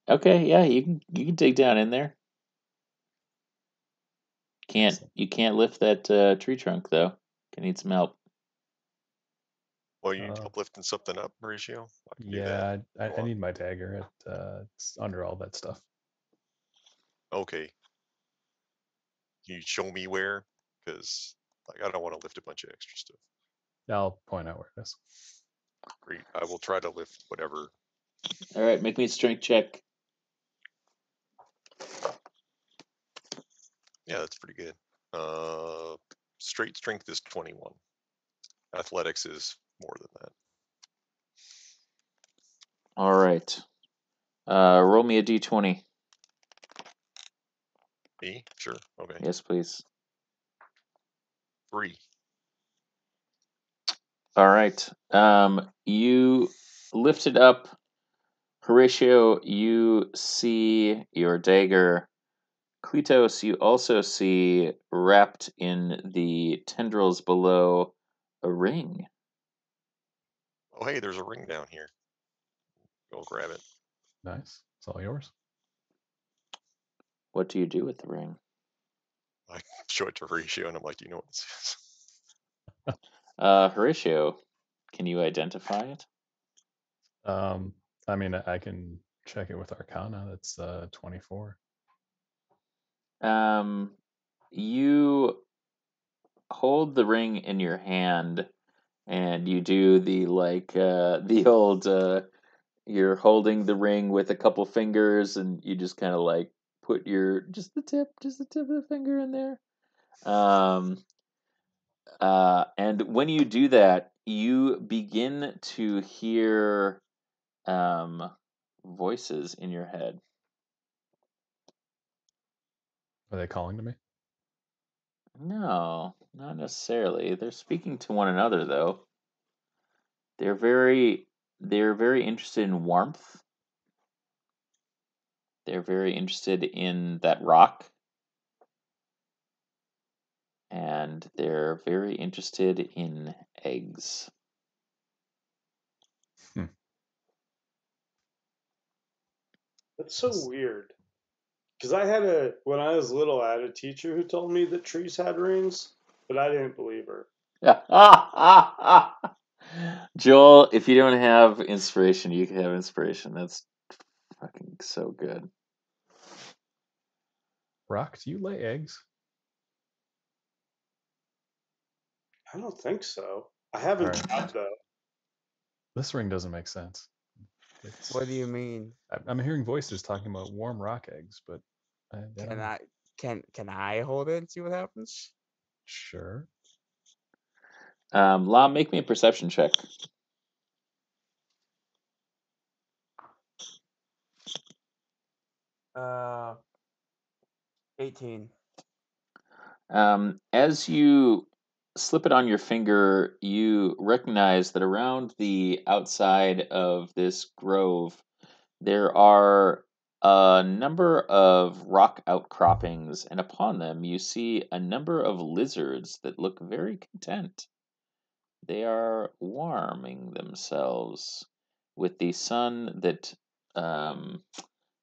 Okay, yeah, you can dig down in there. Excellent. You can't lift that tree trunk though. Can need some help. Well, you need Uh, help lifting something up, Mauricio? I can do that. Yeah, Go I on. need my dagger. It's under all that stuff. Okay. Can you show me where? Because I don't want to lift a bunch of extra stuff. I'll point out where it is. Great. I will try to lift whatever. All right, make me a strength check. Yeah, that's pretty good. Straight strength is 21. Athletics is more than that. All right. Roll me a d20. Me? Sure. Okay. Yes, please. 3. All right. You lift it up. Horatio, you see your dagger. Kletos, you also see wrapped in the tendrils below a ring. Oh, hey, there's a ring down here. Go grab it. Nice. It's all yours. What do you do with the ring? I show it to Horatio, and I'm like, do you know what this is? Horatio, can you identify it? I mean, I can check it with Arcana. That's 24. You hold the ring in your hand, and you do the the old you're holding the ring with a couple fingers, and you just kind of like put your just the tip of the finger in there. And when you do that, you begin to hear voices in your head. Are they calling to me? No, not necessarily. They're speaking to one another, though. They're very interested in warmth. They're very interested in that rock. And they're very interested in eggs. That's so weird. Because when I was little, I had a teacher who told me that trees had rings, but I didn't believe her. Joel, if you don't have inspiration, you can have inspiration. That's fucking so good. Rock, do you lay eggs? I don't think so. I haven't Alright. tried, though. This ring doesn't make sense. What do you mean? I'm hearing voices talking about warm rock eggs, but I don't Can know. can I hold it and see what happens? Sure. La, make me a perception check. Uh, 18. As you slip it on your finger, you recognize that around the outside of this grove, there are a number of rock outcroppings, and upon them you see a number of lizards that look very content. They are warming themselves with the sun that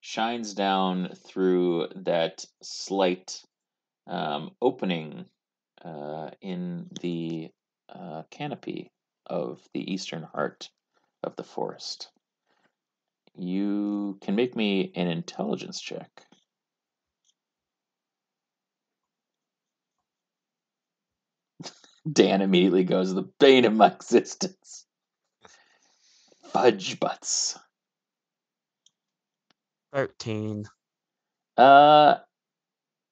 shines down through that slight opening in the canopy of the eastern heart of the forest. You can make me an intelligence check. Dan immediately goes, the bane of my existence. Fudge butts. 13. You're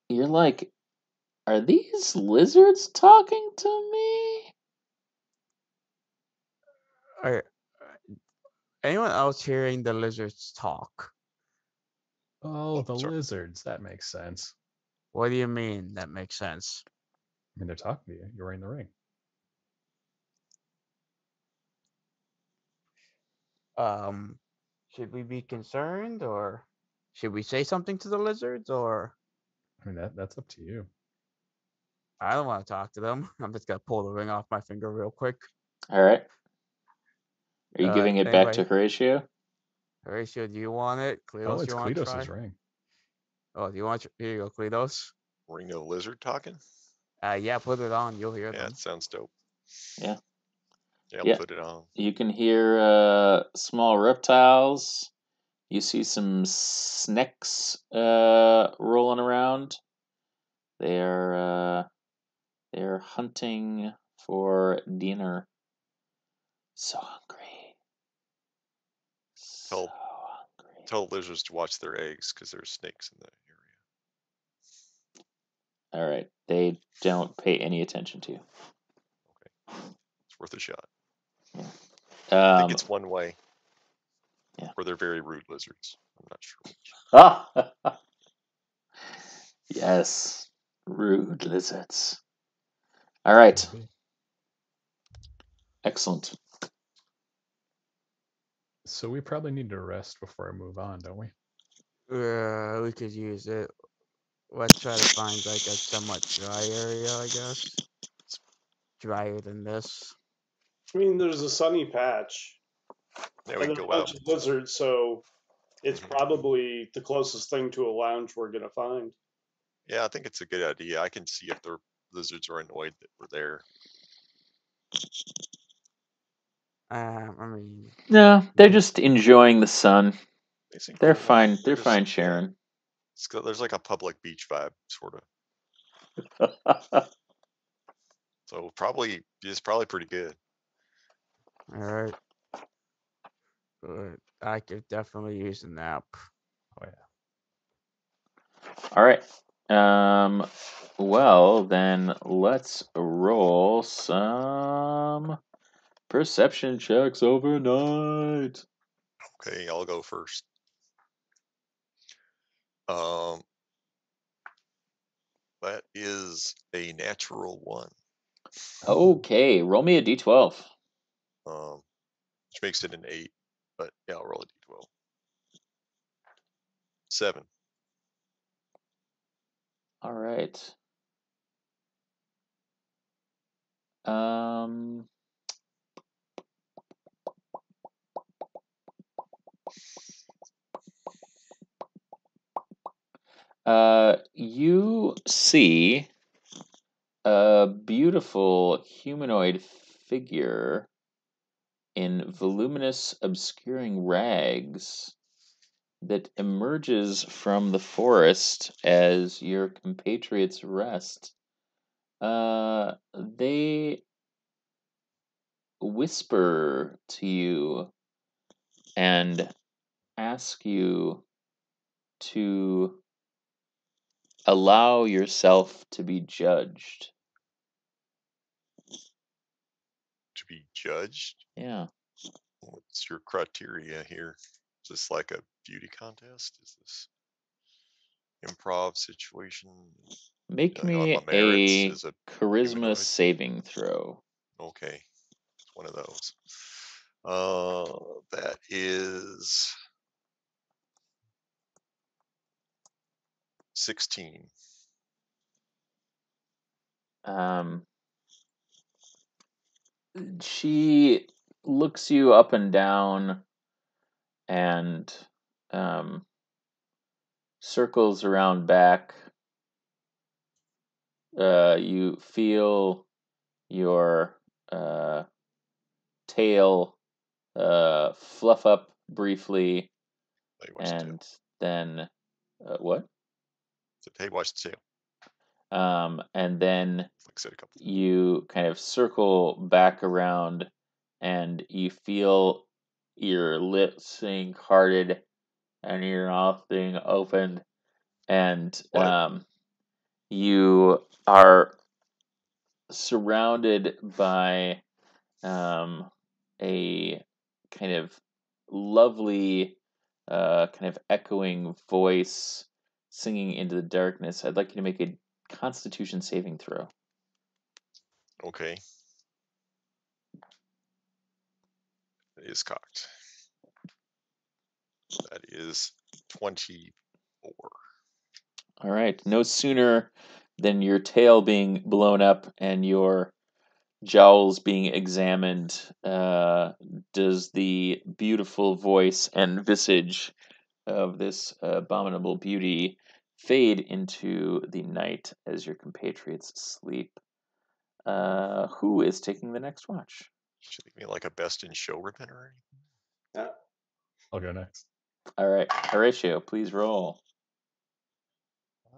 like, are these lizards talking to me? Are anyone else hearing the lizards talk? Oh, the sorry. lizards. That makes sense. What do you mean? That makes sense. I mean, they're talking to you. You're wearing the ring. Should we be concerned, or should we say something to the lizards, or I mean, that's up to you. I don't want to talk to them. I'm just gonna pull the ring off my finger real quick. All right. Are you giving it back to Anybody? Horatio? Horatio, do you want it? Oh, Kletos, it's you want to try? Kletos' ring. Oh, do you want? Here you go, Kletos. Ring of the lizard talking? Yeah, put it on. You'll hear Yeah, them. it sounds dope. Yeah. Yeah, I'll Yeah. put it on. You can hear small reptiles. You see some snakes rolling around. They're hunting for dinner. So hungry. So hungry. Tell lizards to watch their eggs because there's snakes in the area. All right. They don't pay any attention to you. Okay. It's worth a shot. Yeah. I think it's one way. Yeah. Or they're very rude lizards. I'm not sure which. Yes, rude lizards. All right, Maybe. excellent. So we probably need to rest before I move on, don't we? We could use it. Let's try to find like a somewhat dry area, I guess. Drier than this. I mean, there's a sunny patch. Yeah, we And can there's a go out. bunch of lizards, so it's Mhm. probably the closest thing to a lounge we're going to find. Yeah, I think it's a good idea. I can see if the lizards are annoyed that we're there. I mean, No, they're just enjoying the sun. They seem They're cool. fine. They're just- fine, yeah. Sharon. There's like a public beach vibe, sort of. So it's probably pretty good. all right. But I could definitely use a nap. Oh yeah. All right. Well, then let's roll some perception checks overnight. Okay, I'll go first. That is a natural 1. Okay, roll me a d12. Which makes it an 8. But yeah, I'll roll a d12. 7. All right. Um. You see a beautiful humanoid figure in voluminous, obscuring rags that emerges from the forest as your compatriots rest. They whisper to you and ask you to allow yourself to be judged. To be judged? Yeah. What's your criteria here? Is this like a beauty contest? Is this improv situation? Make On me my merits a as a charisma humanoid? saving throw. Okay, it's one of those. That is 16. She looks you up and down and circles around back. You feel your tail fluff up briefly, Hey, watch the tail. and then what? So, hey, watch the tail. And then Like I said a couple times. you kind of circle back around, and you feel your lips being parted and your mouth being opened, and What? you are surrounded by a kind of lovely, kind of echoing voice singing into the darkness. I'd like you to make a Constitution saving throw. Okay. It is cocked. That is 24. All right. No sooner than your tail being blown up and your jowls being examined, does the beautiful voice and visage of this abominable beauty fade into the night as your compatriots sleep. Who is taking the next watch? Should they give me like a best in show ribbon or anything? Yeah. I'll go next. All right, Horatio, please roll.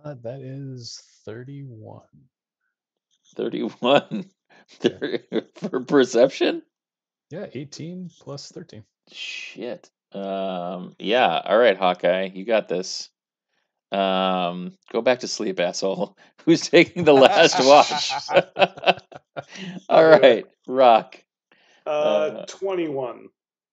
That is 31. 31 Yeah. for perception? Yeah, 18 plus 13. Shit. Yeah, all right, Hawkeye, you got this. Go back to sleep, asshole. Who's taking the last watch? All right, Rock. Uh, 21.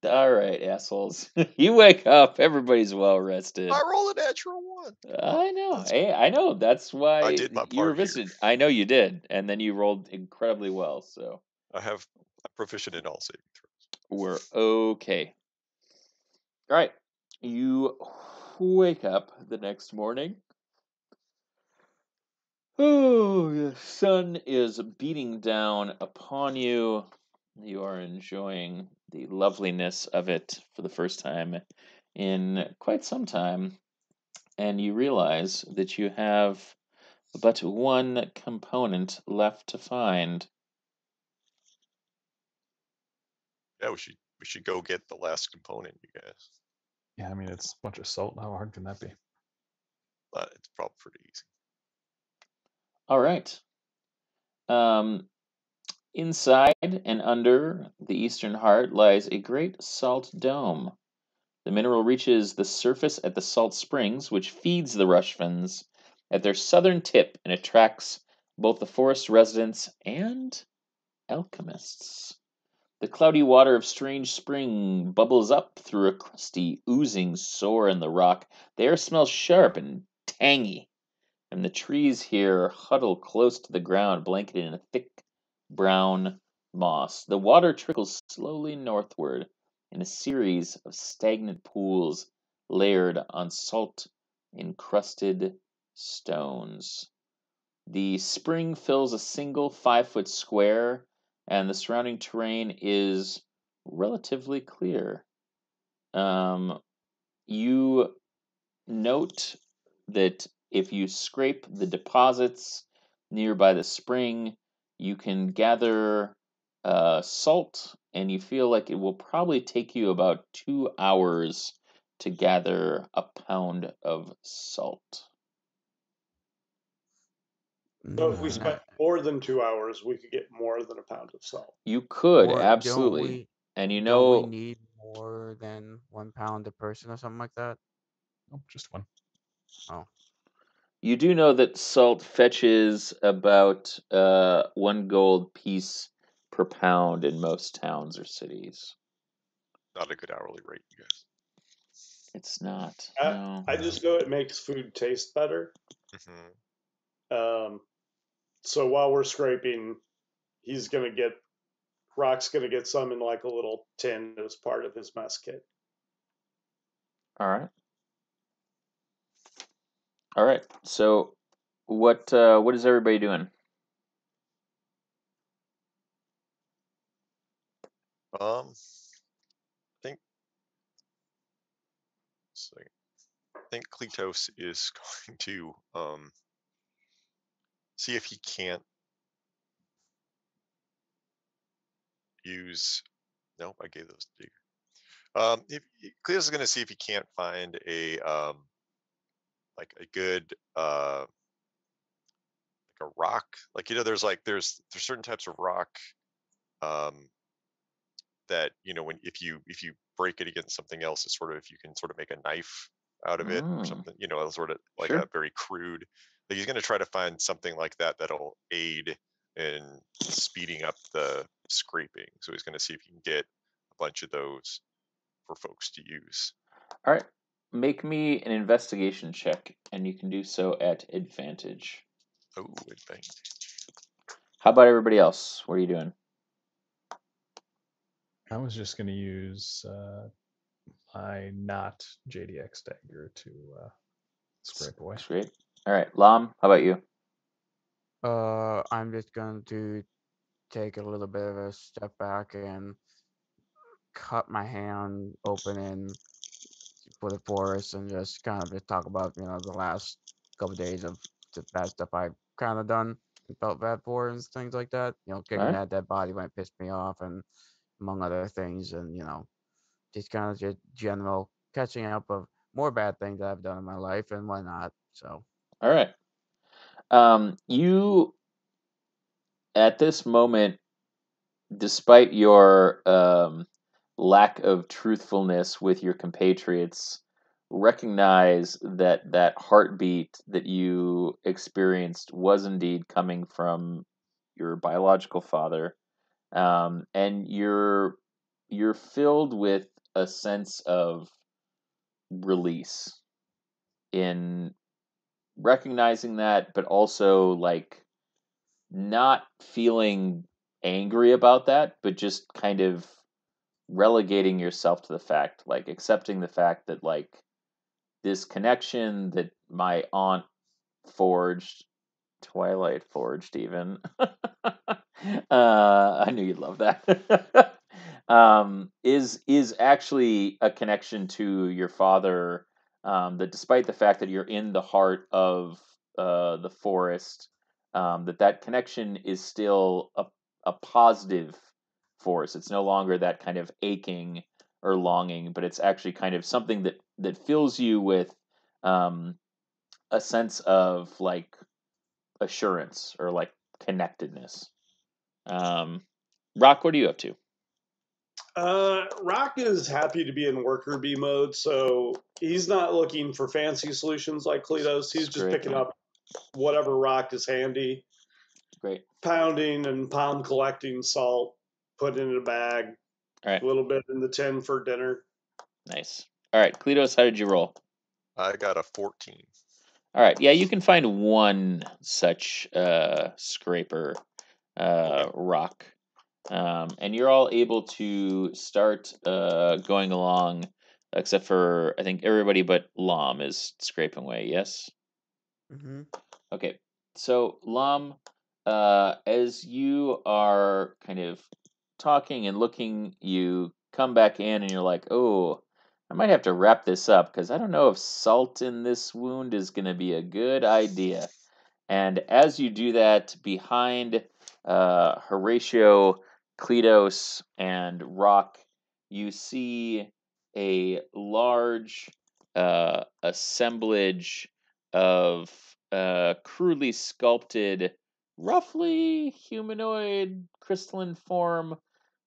all right, assholes. You wake up. Everybody's well rested. I roll a natural one. I know. That's- Hey, I know. That's why I did my you were part here. visited. I know you did, and then you rolled incredibly well. So I'm proficient in all saving throws. we're okay. All right. You wake up the next morning. Oh, the sun is beating down upon you. You are enjoying the loveliness of it for the first time in quite some time. And you realize that you have but one component left to find. Yeah, we should go get the last component, you guys. Yeah, I mean, it's a bunch of salt. How hard can that be? But it's probably pretty easy. All right. Inside and under the eastern heart lies a great salt dome. The mineral reaches the surface at the salt springs, which feeds the Rushvens at their southern tip and attracts both the forest residents and alchemists. The cloudy water of Strange Spring bubbles up through a crusty, oozing sore in the rock. The air smells sharp and tangy, and the trees here huddle close to the ground, blanketed in a thick brown moss. The water trickles slowly northward in a series of stagnant pools layered on salt encrusted stones. The spring fills a single 5-foot square, and the surrounding terrain is relatively clear. You note that if you scrape the deposits nearby the spring, you can gather salt, and you feel like it will probably take you about 2 hours to gather a pound of salt. So if we Mm, spent more than 2 hours, we could get more than a pound of salt. You could, or absolutely. And you don't we know, need more than 1 pound a person or something like that? Oh, just one. Oh, you do know that salt fetches about 1 gold piece per pound in most towns or cities. Not a good hourly rate, you guys. It's not. I, No. I just know it makes food taste better. Mm-hmm. So while we're scraping, Rock's gonna get some in like a little tin as part of his mess kit. All right. All right. So, what is everybody doing? I think so. I think Kletos is going to see if he can't use. Nope, I gave those to Digger. If Kletos is going to see if he can't find a like a good like a rock, like there's certain types of rock um that when if you break it against something else, it's sort of, if you can sort of make a knife out of it or something, sort of like Sure. a very crude, like he's going to try to find something like that that'll aid in speeding up the scraping. So he's going to see if he can get a bunch of those for folks to use. All right. Make me an investigation check, and you can do so at advantage. Oh, advantage. How about everybody else? What are you doing? I was just going to use my not JDX dagger to scrape away. Scrape. All right. Lam, how about you? I'm just going to take a little bit of a step back and cut my hand open in for the forest and just kind of just talk about the last couple of days of the bad stuff I've kind of done and felt bad for and things like that. Kicking Alright. that dead body might piss me off, and among other things, and just kind of just general catching up of more bad things that I've done in my life and whatnot. So All right. You at this moment, despite your lack of truthfulness with your compatriots, recognize that that heartbeat that you experienced was indeed coming from your biological father, and you're filled with a sense of release in recognizing that, but also like not feeling angry about that, but just kind of relegating yourself to the fact, like accepting the fact that like this connection that my aunt forged, Twilight forged even. I knew you'd love that. Is actually a connection to your father. That despite the fact that you're in the heart of the forest, that connection is still a positive force. It's no longer that kind of aching or longing, but it's actually kind of something that fills you with um, a sense of like assurance or like connectedness. Rock, what are you up to? Rock is happy to be in worker bee mode, so he's not looking for fancy solutions like Cletos. He's just picking Scraping it. up whatever rock is handy, Great. pounding and palm collecting salt, putting it in a bag, All right. a little bit in the tin for dinner. Nice. All right, Cletos, how did you roll? I got a 14. All right. Yeah, you can find one such scraper Okay. rock. And you're all able to start going along, except for I think everybody but Lam is scraping away. Yes. Mm-hmm. Okay. So Lam, as you are kind of talking and looking, you come back in and you're like, "Oh, I might have to wrap this up because I don't know if salt in this wound is going to be a good idea." And as you do that, behind Horatio, Cletos, and Rock, you see a large assemblage of crudely sculpted, roughly humanoid crystalline form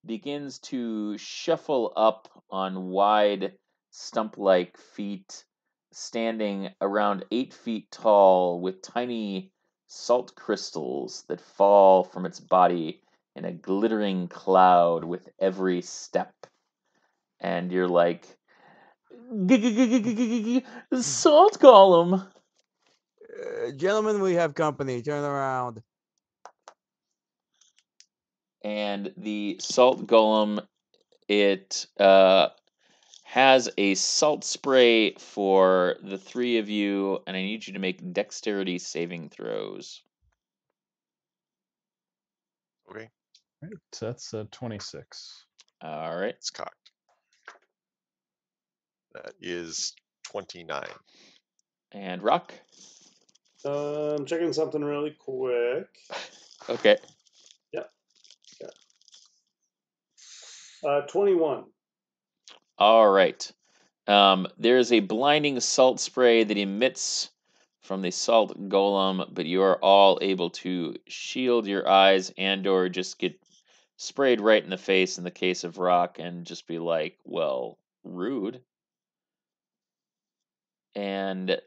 begins to shuffle up on wide stump like feet, standing around 8 feet tall with tiny salt crystals that fall from its body in a glittering cloud with every step. And you're like, salt golem. Gentlemen, we have company. Turn around. And the salt golem, it has a salt spray for the three of you, and I need you to make dexterity saving throws. Okay. Right, so that's 26. All right. It's cocked. That is 29. And Rock. I'm checking something really quick. Okay. Yep. 21. All right. There is a blinding salt spray that emits from the salt golem, but you are all able to shield your eyes and/or just get sprayed right in the face in the case of Rock and just be like, well, rude. And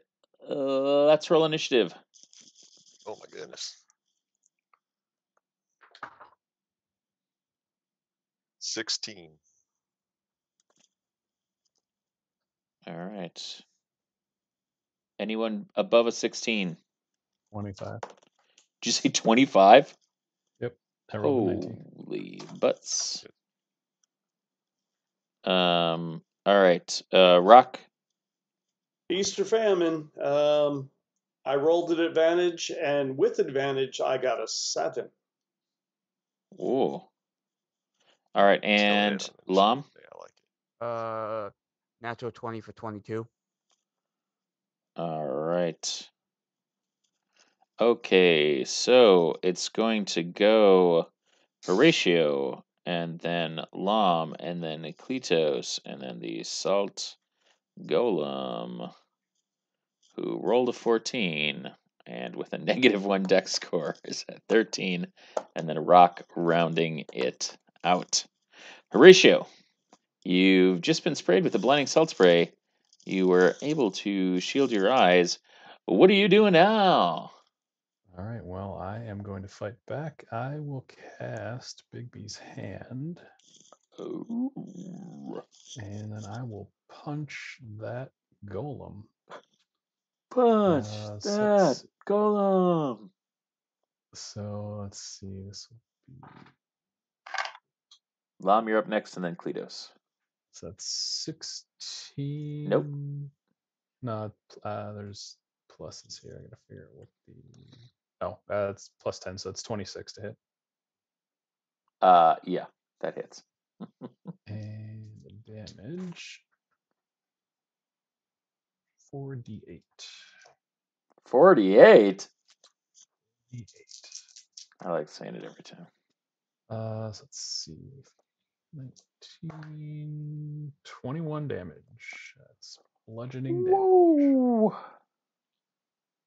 let's roll initiative. Oh my goodness. 16. All right. Anyone above a 16? 25. Did you say 25? Yep. I rolled a 19. Holy butts. All right. Rock. Easter famine. I rolled at advantage, and with advantage, I got a 7. Ooh. All right, Let's go ahead and on initiative. Lam. Yeah, I like it. Natural 20 for 22. All right. Okay, so it's going to go Horatio, and then Lam, and then Cletos, and then the Salt Golem, who rolled a 14, and with a -1 dex score is at 13, and then Rock rounding it out. Horatio, you've just been sprayed with the blinding salt spray. You were able to shield your eyes. What are you doing now? All right, well, I am going to fight back. I will cast Bigby's Hand, Ooh. and then I will punch that golem. Punch so that let's- golem. So let's see. This will be. Lam, you're up next, and then Kletos. So that's 16. Nope. No, there's pluses here. I gotta figure out what the. Oh, it's plus 10, so it's 26 to hit. Yeah, that hits. And the damage 4d8. 48. D8. I like saying it every time. So let's see. 19, 21 damage. That's bludgeoning damage. Woo!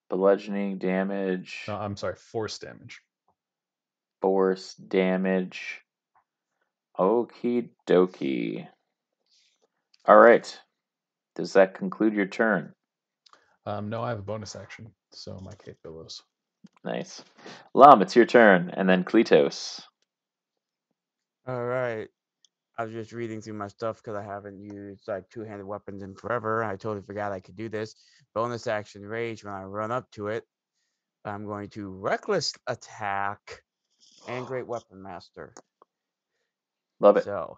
Bludgeoning damage. No, I'm sorry, force damage. Force damage. Okie dokie. All right. Does that conclude your turn? No, I have a bonus action, so my cape billows. Nice. Lam, it's your turn, and then Kletos. All right. I was just reading through my stuff because I haven't used like two-handed weapons in forever. I totally forgot I could do this. Bonus action rage when I run up to it. I'm going to reckless attack and great weapon master. Love it. So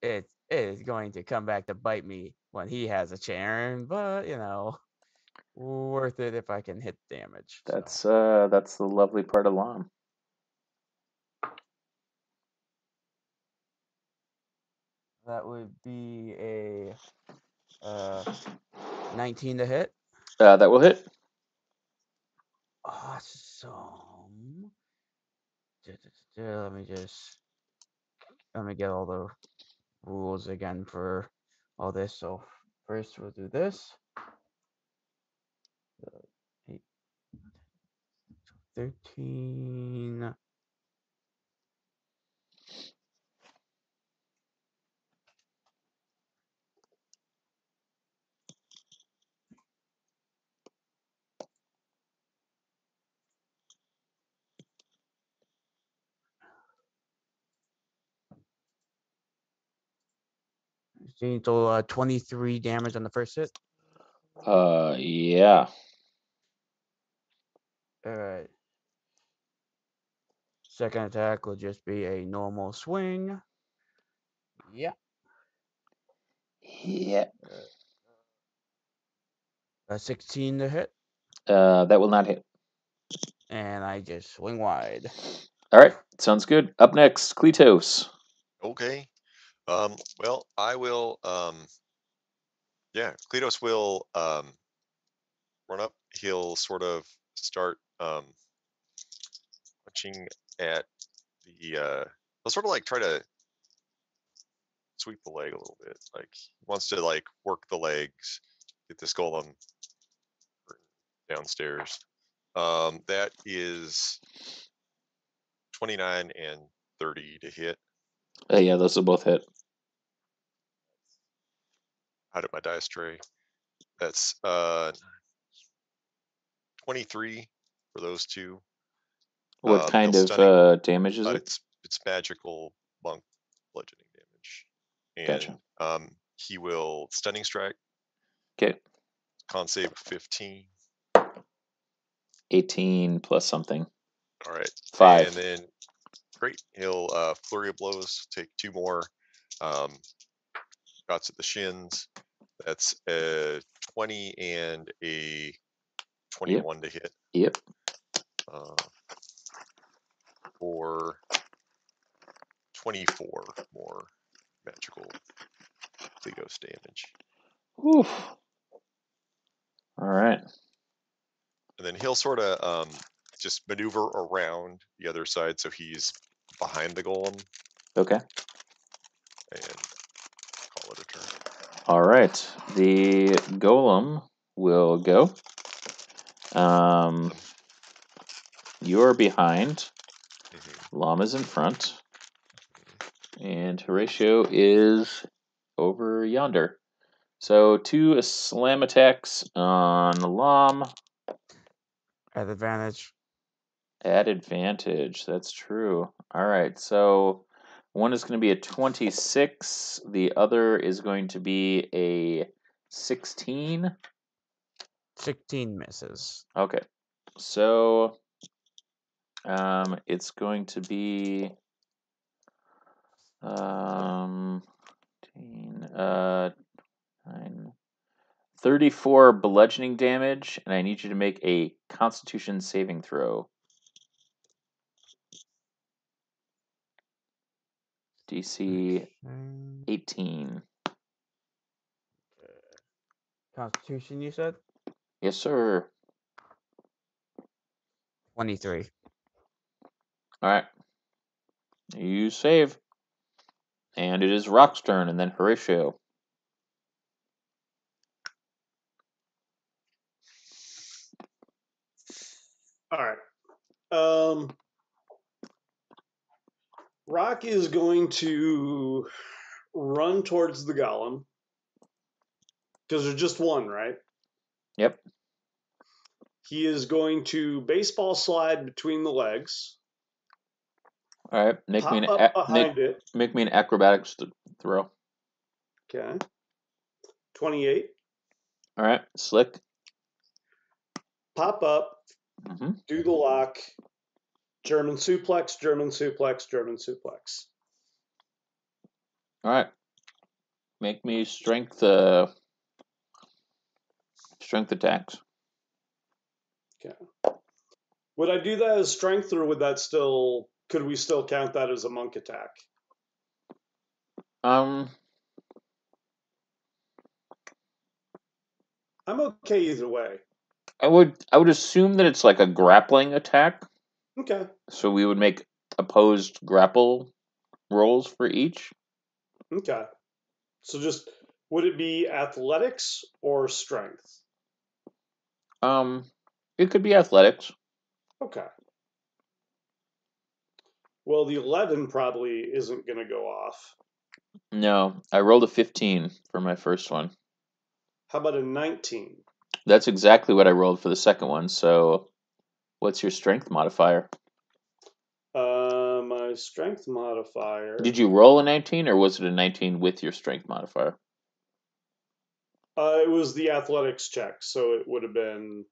it is going to come back to bite me when he has a turn, but worth it if I can hit damage. That's the lovely part of Lam. That would be a 19 to hit. That will hit. Awesome. Let me get all the rules again for all this. So first we'll do this. 8, 13. So 23 damage on the first hit. Yeah. All right. Second attack will just be a normal swing. Yeah. Yeah. 16 to hit. That will not hit. And I just swing wide. All right. Sounds good. Up next, Kletos. Okay. Well, I will. Kletos will run up. He'll sort of start punching at the. He'll sort of like try to sweep the leg a little bit. Like he wants to like work the legs, get this golem downstairs. That is 29 and 30 to hit. Yeah, those will both hit. Out of my dice tray. That's 23 for those two. What kind he'll of stunning, damage is it? It's magical monk bludgeoning damage. Gotcha. And he will stunning strike. Okay. Con save 15. 18 plus something. All right. 5. And then great. He'll flurry of blows, take 2 more. Shots at the shins. That's a 20 and a 21 to hit. Yep. For 24 more magical Kletos damage. Oof. All right. And then he'll sort of just maneuver around the other side so he's behind the golem. Okay. And call it a turn. All right. The golem will go. You're behind. Llama's in front. And Horatio is over yonder. So 2 slam attacks on Lam. At advantage. At advantage. That's true. All right. So one is going to be a 26. The other is going to be a 16. 16 misses. Okay. So it's going to be 10, 9, 34 bludgeoning damage, and I need you to make a Constitution saving throw. DC 18. Constitution, you said? Yes, sir. 23. All right. You save. And it is Rock's turn, and then Horatio. All right. Rock is going to run towards the golem because there's just one, right? Yep. He is going to baseball slide between the legs. All right. Make Pop me up behind it. Make me an acrobatics throw. Okay. 28. All right. Slick. Pop up. Mm-hmm. Do the lock. German suplex, German suplex, German suplex. All right. Make me strength attacks. Okay. Would I do that as strength, or would that still? Could we still count that as a monk attack? Um. I'm okay either way. I would assume that it's like a grappling attack. Okay. So we would make opposed grapple rolls for each. Okay. So just would it be athletics or strength? It could be athletics. Okay. Well, the 11 probably isn't going to go off. No, I rolled a 15 for my first one. How about a 19? That's exactly what I rolled for the second one. So, what's your strength modifier? My strength modifier. Did you roll a 19, or was it a 19 with your strength modifier? It was the athletics check, so it would have been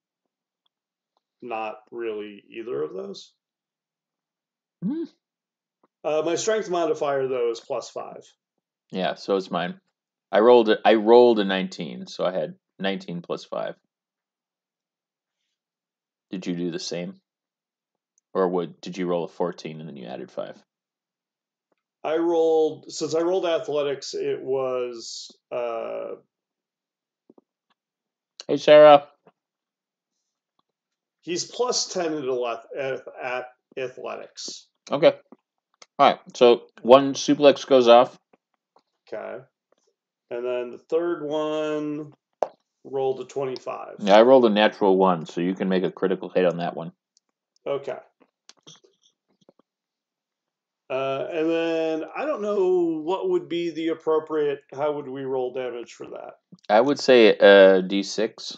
not really either of those. Hmm. My strength modifier though is +5. Yeah, so it's mine. I rolled a 19, so I had 19 plus 5. Did you do the same? Or did you roll a 14 and then you added 5? Since I rolled athletics, it was Hey, Sarah. he's +10 at athletics. Okay. All right. So one suplex goes off. Okay. And then the third one rolled a 25. Yeah, I rolled a natural 1, so you can make a critical hit on that one. Okay. And then I don't know what would be the appropriate. How would we roll damage for that? I would say D6.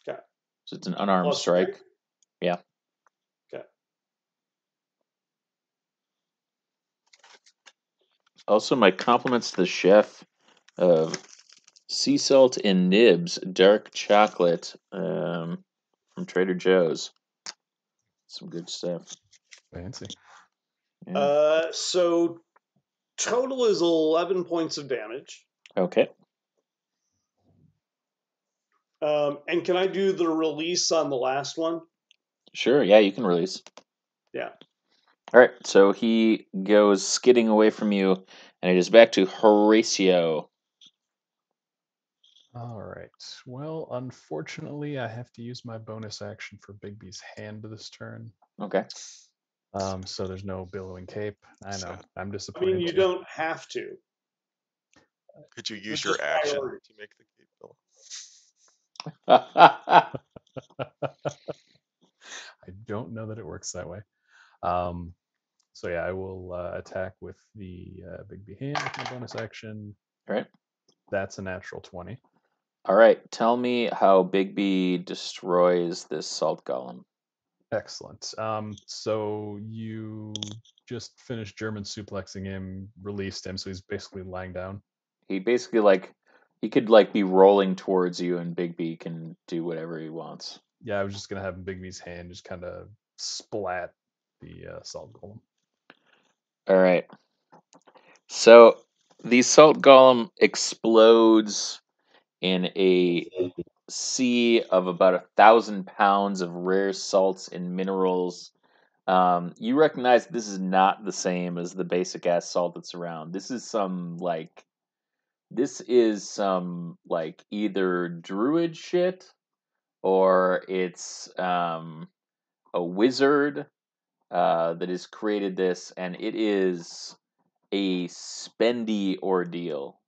Okay. So it's an unarmed Plus strike. strength? Yeah. Okay. Also, my compliments to the chef of sea salt and nibs dark chocolate from Trader Joe's. Some good stuff. Fancy. Yeah. So total is 11 points of damage. Okay. And can I do the release on the last one? Sure. Yeah, you can release. Yeah. All right. So he goes skidding away from you, and it is back to Horatio. All right. Well, unfortunately, I have to use my bonus action for Bigby's hand this turn. Okay. So there's no billowing cape. I know. Sad. I'm I disappointed. mean, you don't have to. Could you use It's your just action priority. to make the cape bill? I don't know that it works that way. So yeah, I will attack with the Bigby hand with my bonus action. All right. That's a natural 20. All right, tell me how Bigby destroys this salt golem. Excellent. So you just finished German suplexing him, released him, so he's basically lying down. He basically he could be rolling towards you, and Bigby can do whatever he wants. Yeah, I was just gonna have Big B's hand just kind of splat the salt golem. All right. So the salt golem explodes in a sea of about 1,000 pounds of rare salts and minerals. You recognize this is not the same as the basic ass salt that's around. This is some either druid shit, or it's a wizard that has created this, and it is a spendy ordeal.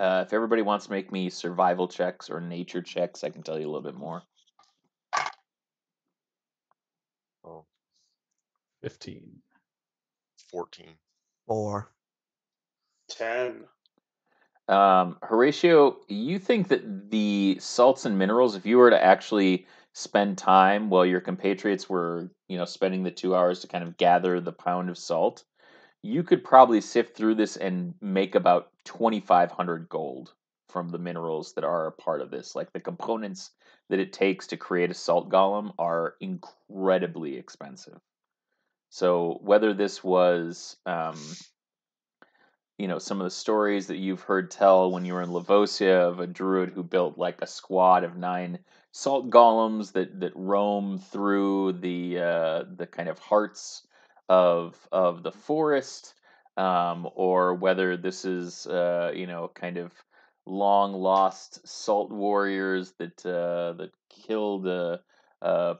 If everybody wants to make me survival checks or nature checks, I can tell you a little bit more. Oh, 15. 14. 4. 10. Horatio, you think that the salts and minerals, if you were to actually spend time while your compatriots were, spending the 2 hours to kind of gather the pound of salt, you could probably sift through this and make about 2,500 gold from the minerals that are a part of this. Like, the components that it takes to create a salt golem are incredibly expensive. So whether this was some of the stories that you've heard tell when you were in Lavosia of a druid who built like a squad of 9 salt golems that roam through the kind of hearts of the forest, or whether this is kind of long lost salt warriors that killed a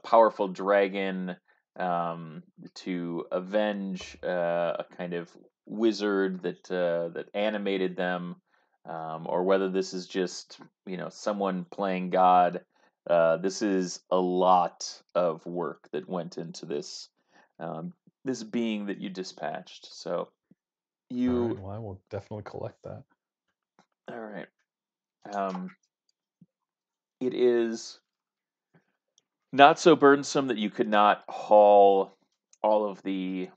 powerful dragon to avenge a kind of wizard that animated them, or whether this is just someone playing God. This is a lot of work that went into this being that you dispatched. So All you right, well, I will definitely collect that. all right. It is not so burdensome that you could not haul all of the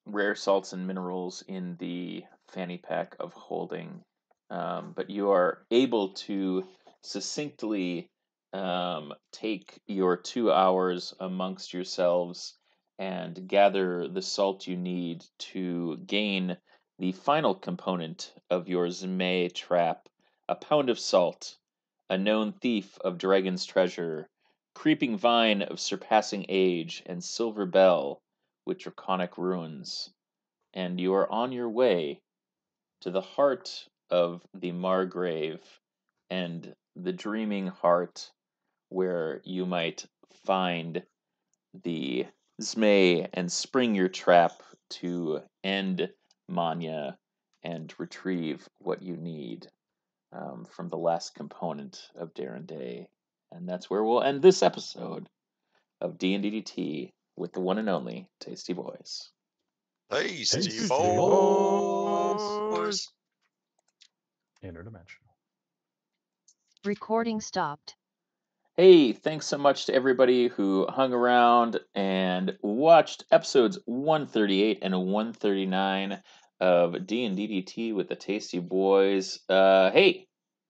rare salts and minerals in the fanny pack of holding, but you are able to succinctly take your 2 hours amongst yourselves and gather the salt you need to gain the final component of your Zme trap, a pound of salt, a known thief of dragon's treasure, creeping vine of surpassing age, and silver bell with draconic ruins, and you are on your way to the heart of the Margrave and the dreaming heart where you might find the Zme and spring your trap to end Manya and retrieve what you need from the last component of Darren Day. And that's where we'll end this episode of D&DDT with the one and only Tasty Boyz. Tasty Tasty Boyz. Interdimensional. Recording stopped. Hey, thanks so much to everybody who hung around and watched episodes 138 and 139 of D&DDT with the Tasty Boyz. Hey,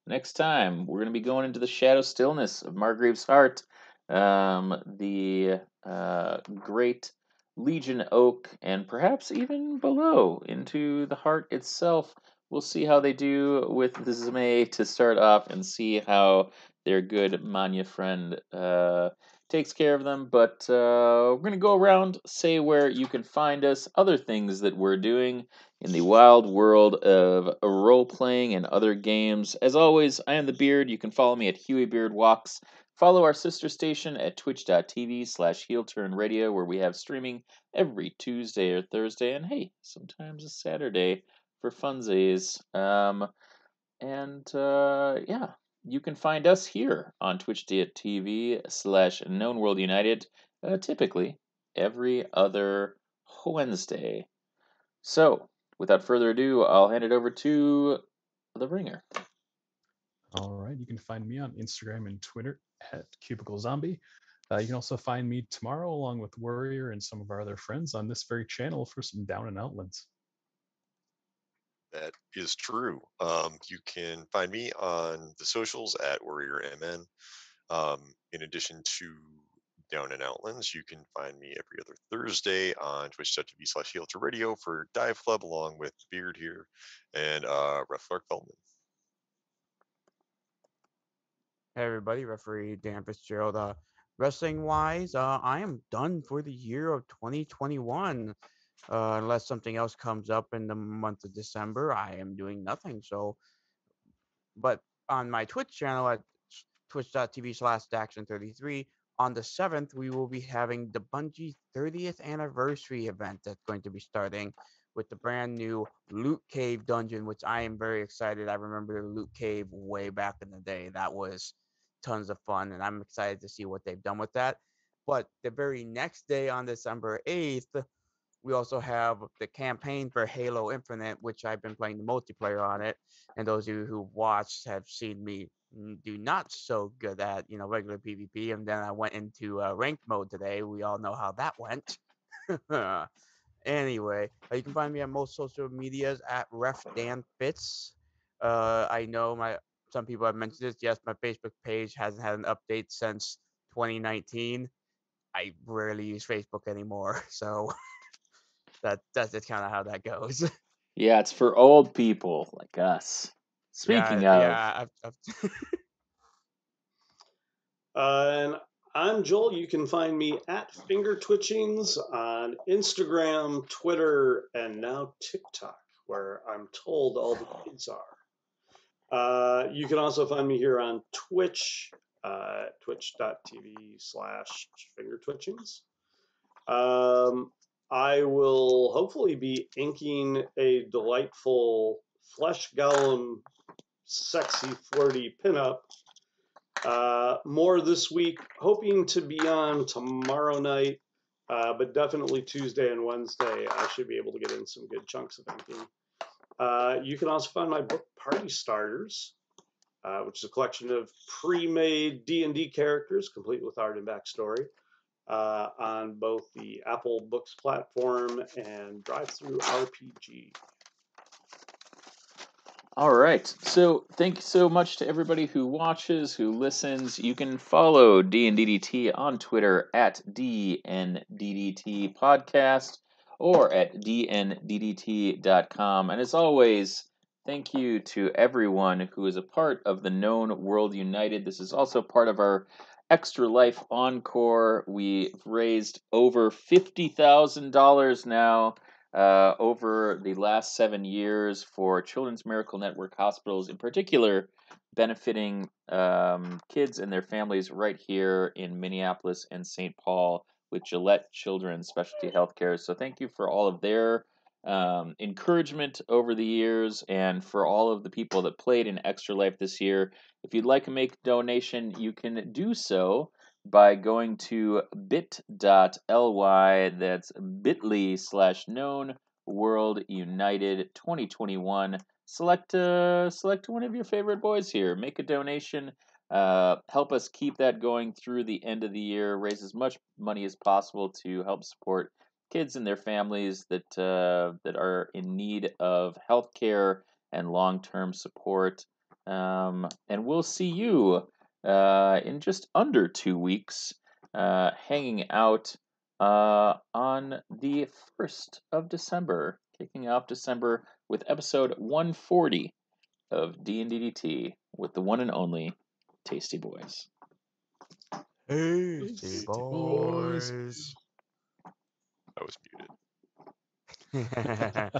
next time we're going to be going into the shadow stillness of Margrave's heart, the great Legion Oak, and perhaps even below into the heart itself. We'll see how they do with the Zme to start off, and see how their good Manya friend takes care of them. But we're going to go around, say where you can find us, other things that we're doing in the wild world of role-playing and other games. As always, I am the Beard. You can follow me at Huey Beard Walks. Follow our sister station at twitch.tv/HeelTurnRadio, where we have streaming every Tuesday or Thursday, and hey, sometimes a Saturday for funsies. Yeah, you can find us here on twitch.tv/KnownWorldUnited, typically every other Wednesday. So, without further ado, I'll hand it over to the ringer. All right, you can find me on Instagram and Twitter at Cubicle Zombie. You can also find me tomorrow along with Warrior and some of our other friends on this very channel for some Down and Outlands. That is true. You can find me on the socials at WarriorMN. In addition to Down and Outlands, you can find me every other Thursday on twitch.tv/HealToRadio for Dive Club, along with Beard here and Ref Clark Feldman. Hey everybody, referee Dan Fitzgerald. Wrestling wise, I am done for the year of 2021. Unless something else comes up in the month of December, I am doing nothing. So, but on my Twitch channel at twitch.tv/Daxon33, on the 7th, we will be having the Bungie 30th anniversary event that's going to be starting with the brand new Loot Cave dungeon, which I am very excited. I remember the Loot Cave way back in the day. That was tons of fun, and I'm excited to see what they've done with that. But the very next day, on December 8th, we also have the campaign for Halo Infinite, which I've been playing the multiplayer on it. And those of you who've watched have seen me do not so good at, regular PvP. And then I went into ranked mode today. We all know how that went. Anyway, you can find me on most social medias at RefDanFitz. I know some people have mentioned this. Yes, my Facebook page hasn't had an update since 2019. I rarely use Facebook anymore, so that's just kind of how that goes. Yeah, it's for old people like us. Speaking of, yeah. And I'm Joel. You can find me at Finger Twitchings on Instagram, Twitter, and now TikTok, where I'm told all the kids are. You can also find me here on Twitch, twitch.tv/fingertwitchings. I will hopefully be inking a delightful flesh golem, sexy, flirty pinup. More this week, hoping to be on tomorrow night, but definitely Tuesday and Wednesday, I should be able to get in some good chunks of inking. You can also find my book, Party Starters, which is a collection of pre-made D&D characters, complete with art and backstory, on both the Apple Books platform and Drive-Thru RPG. all right. So thank you so much to everybody who watches, who listens. You can follow DNDDT on Twitter at DNDDT Podcast or at DNDDT.com. And as always, thank you to everyone who is a part of the Known World United. This is also part of our Extra Life Encore. We've raised over $50,000 now over the last 7 years for Children's Miracle Network hospitals, in particular, benefiting kids and their families right here in Minneapolis and St. Paul with Gillette Children's Specialty Healthcare. So thank you for all of their encouragement over the years and for all of the people that played in Extra Life this year. If you'd like to make a donation, you can do so by going to bit.ly, that's bit.ly/known world united 2021. Select one of your favorite boys here. Make a donation. Help us keep that going through the end of the year. Raise as much money as possible to help support kids and their families that are in need of health care and long-term support. And we'll see you in just under 2 weeks, hanging out on the 1st of December, kicking off December with episode 140 of D&DDT with the one and only Tasty Boyz. Tasty Boyz. I was muted.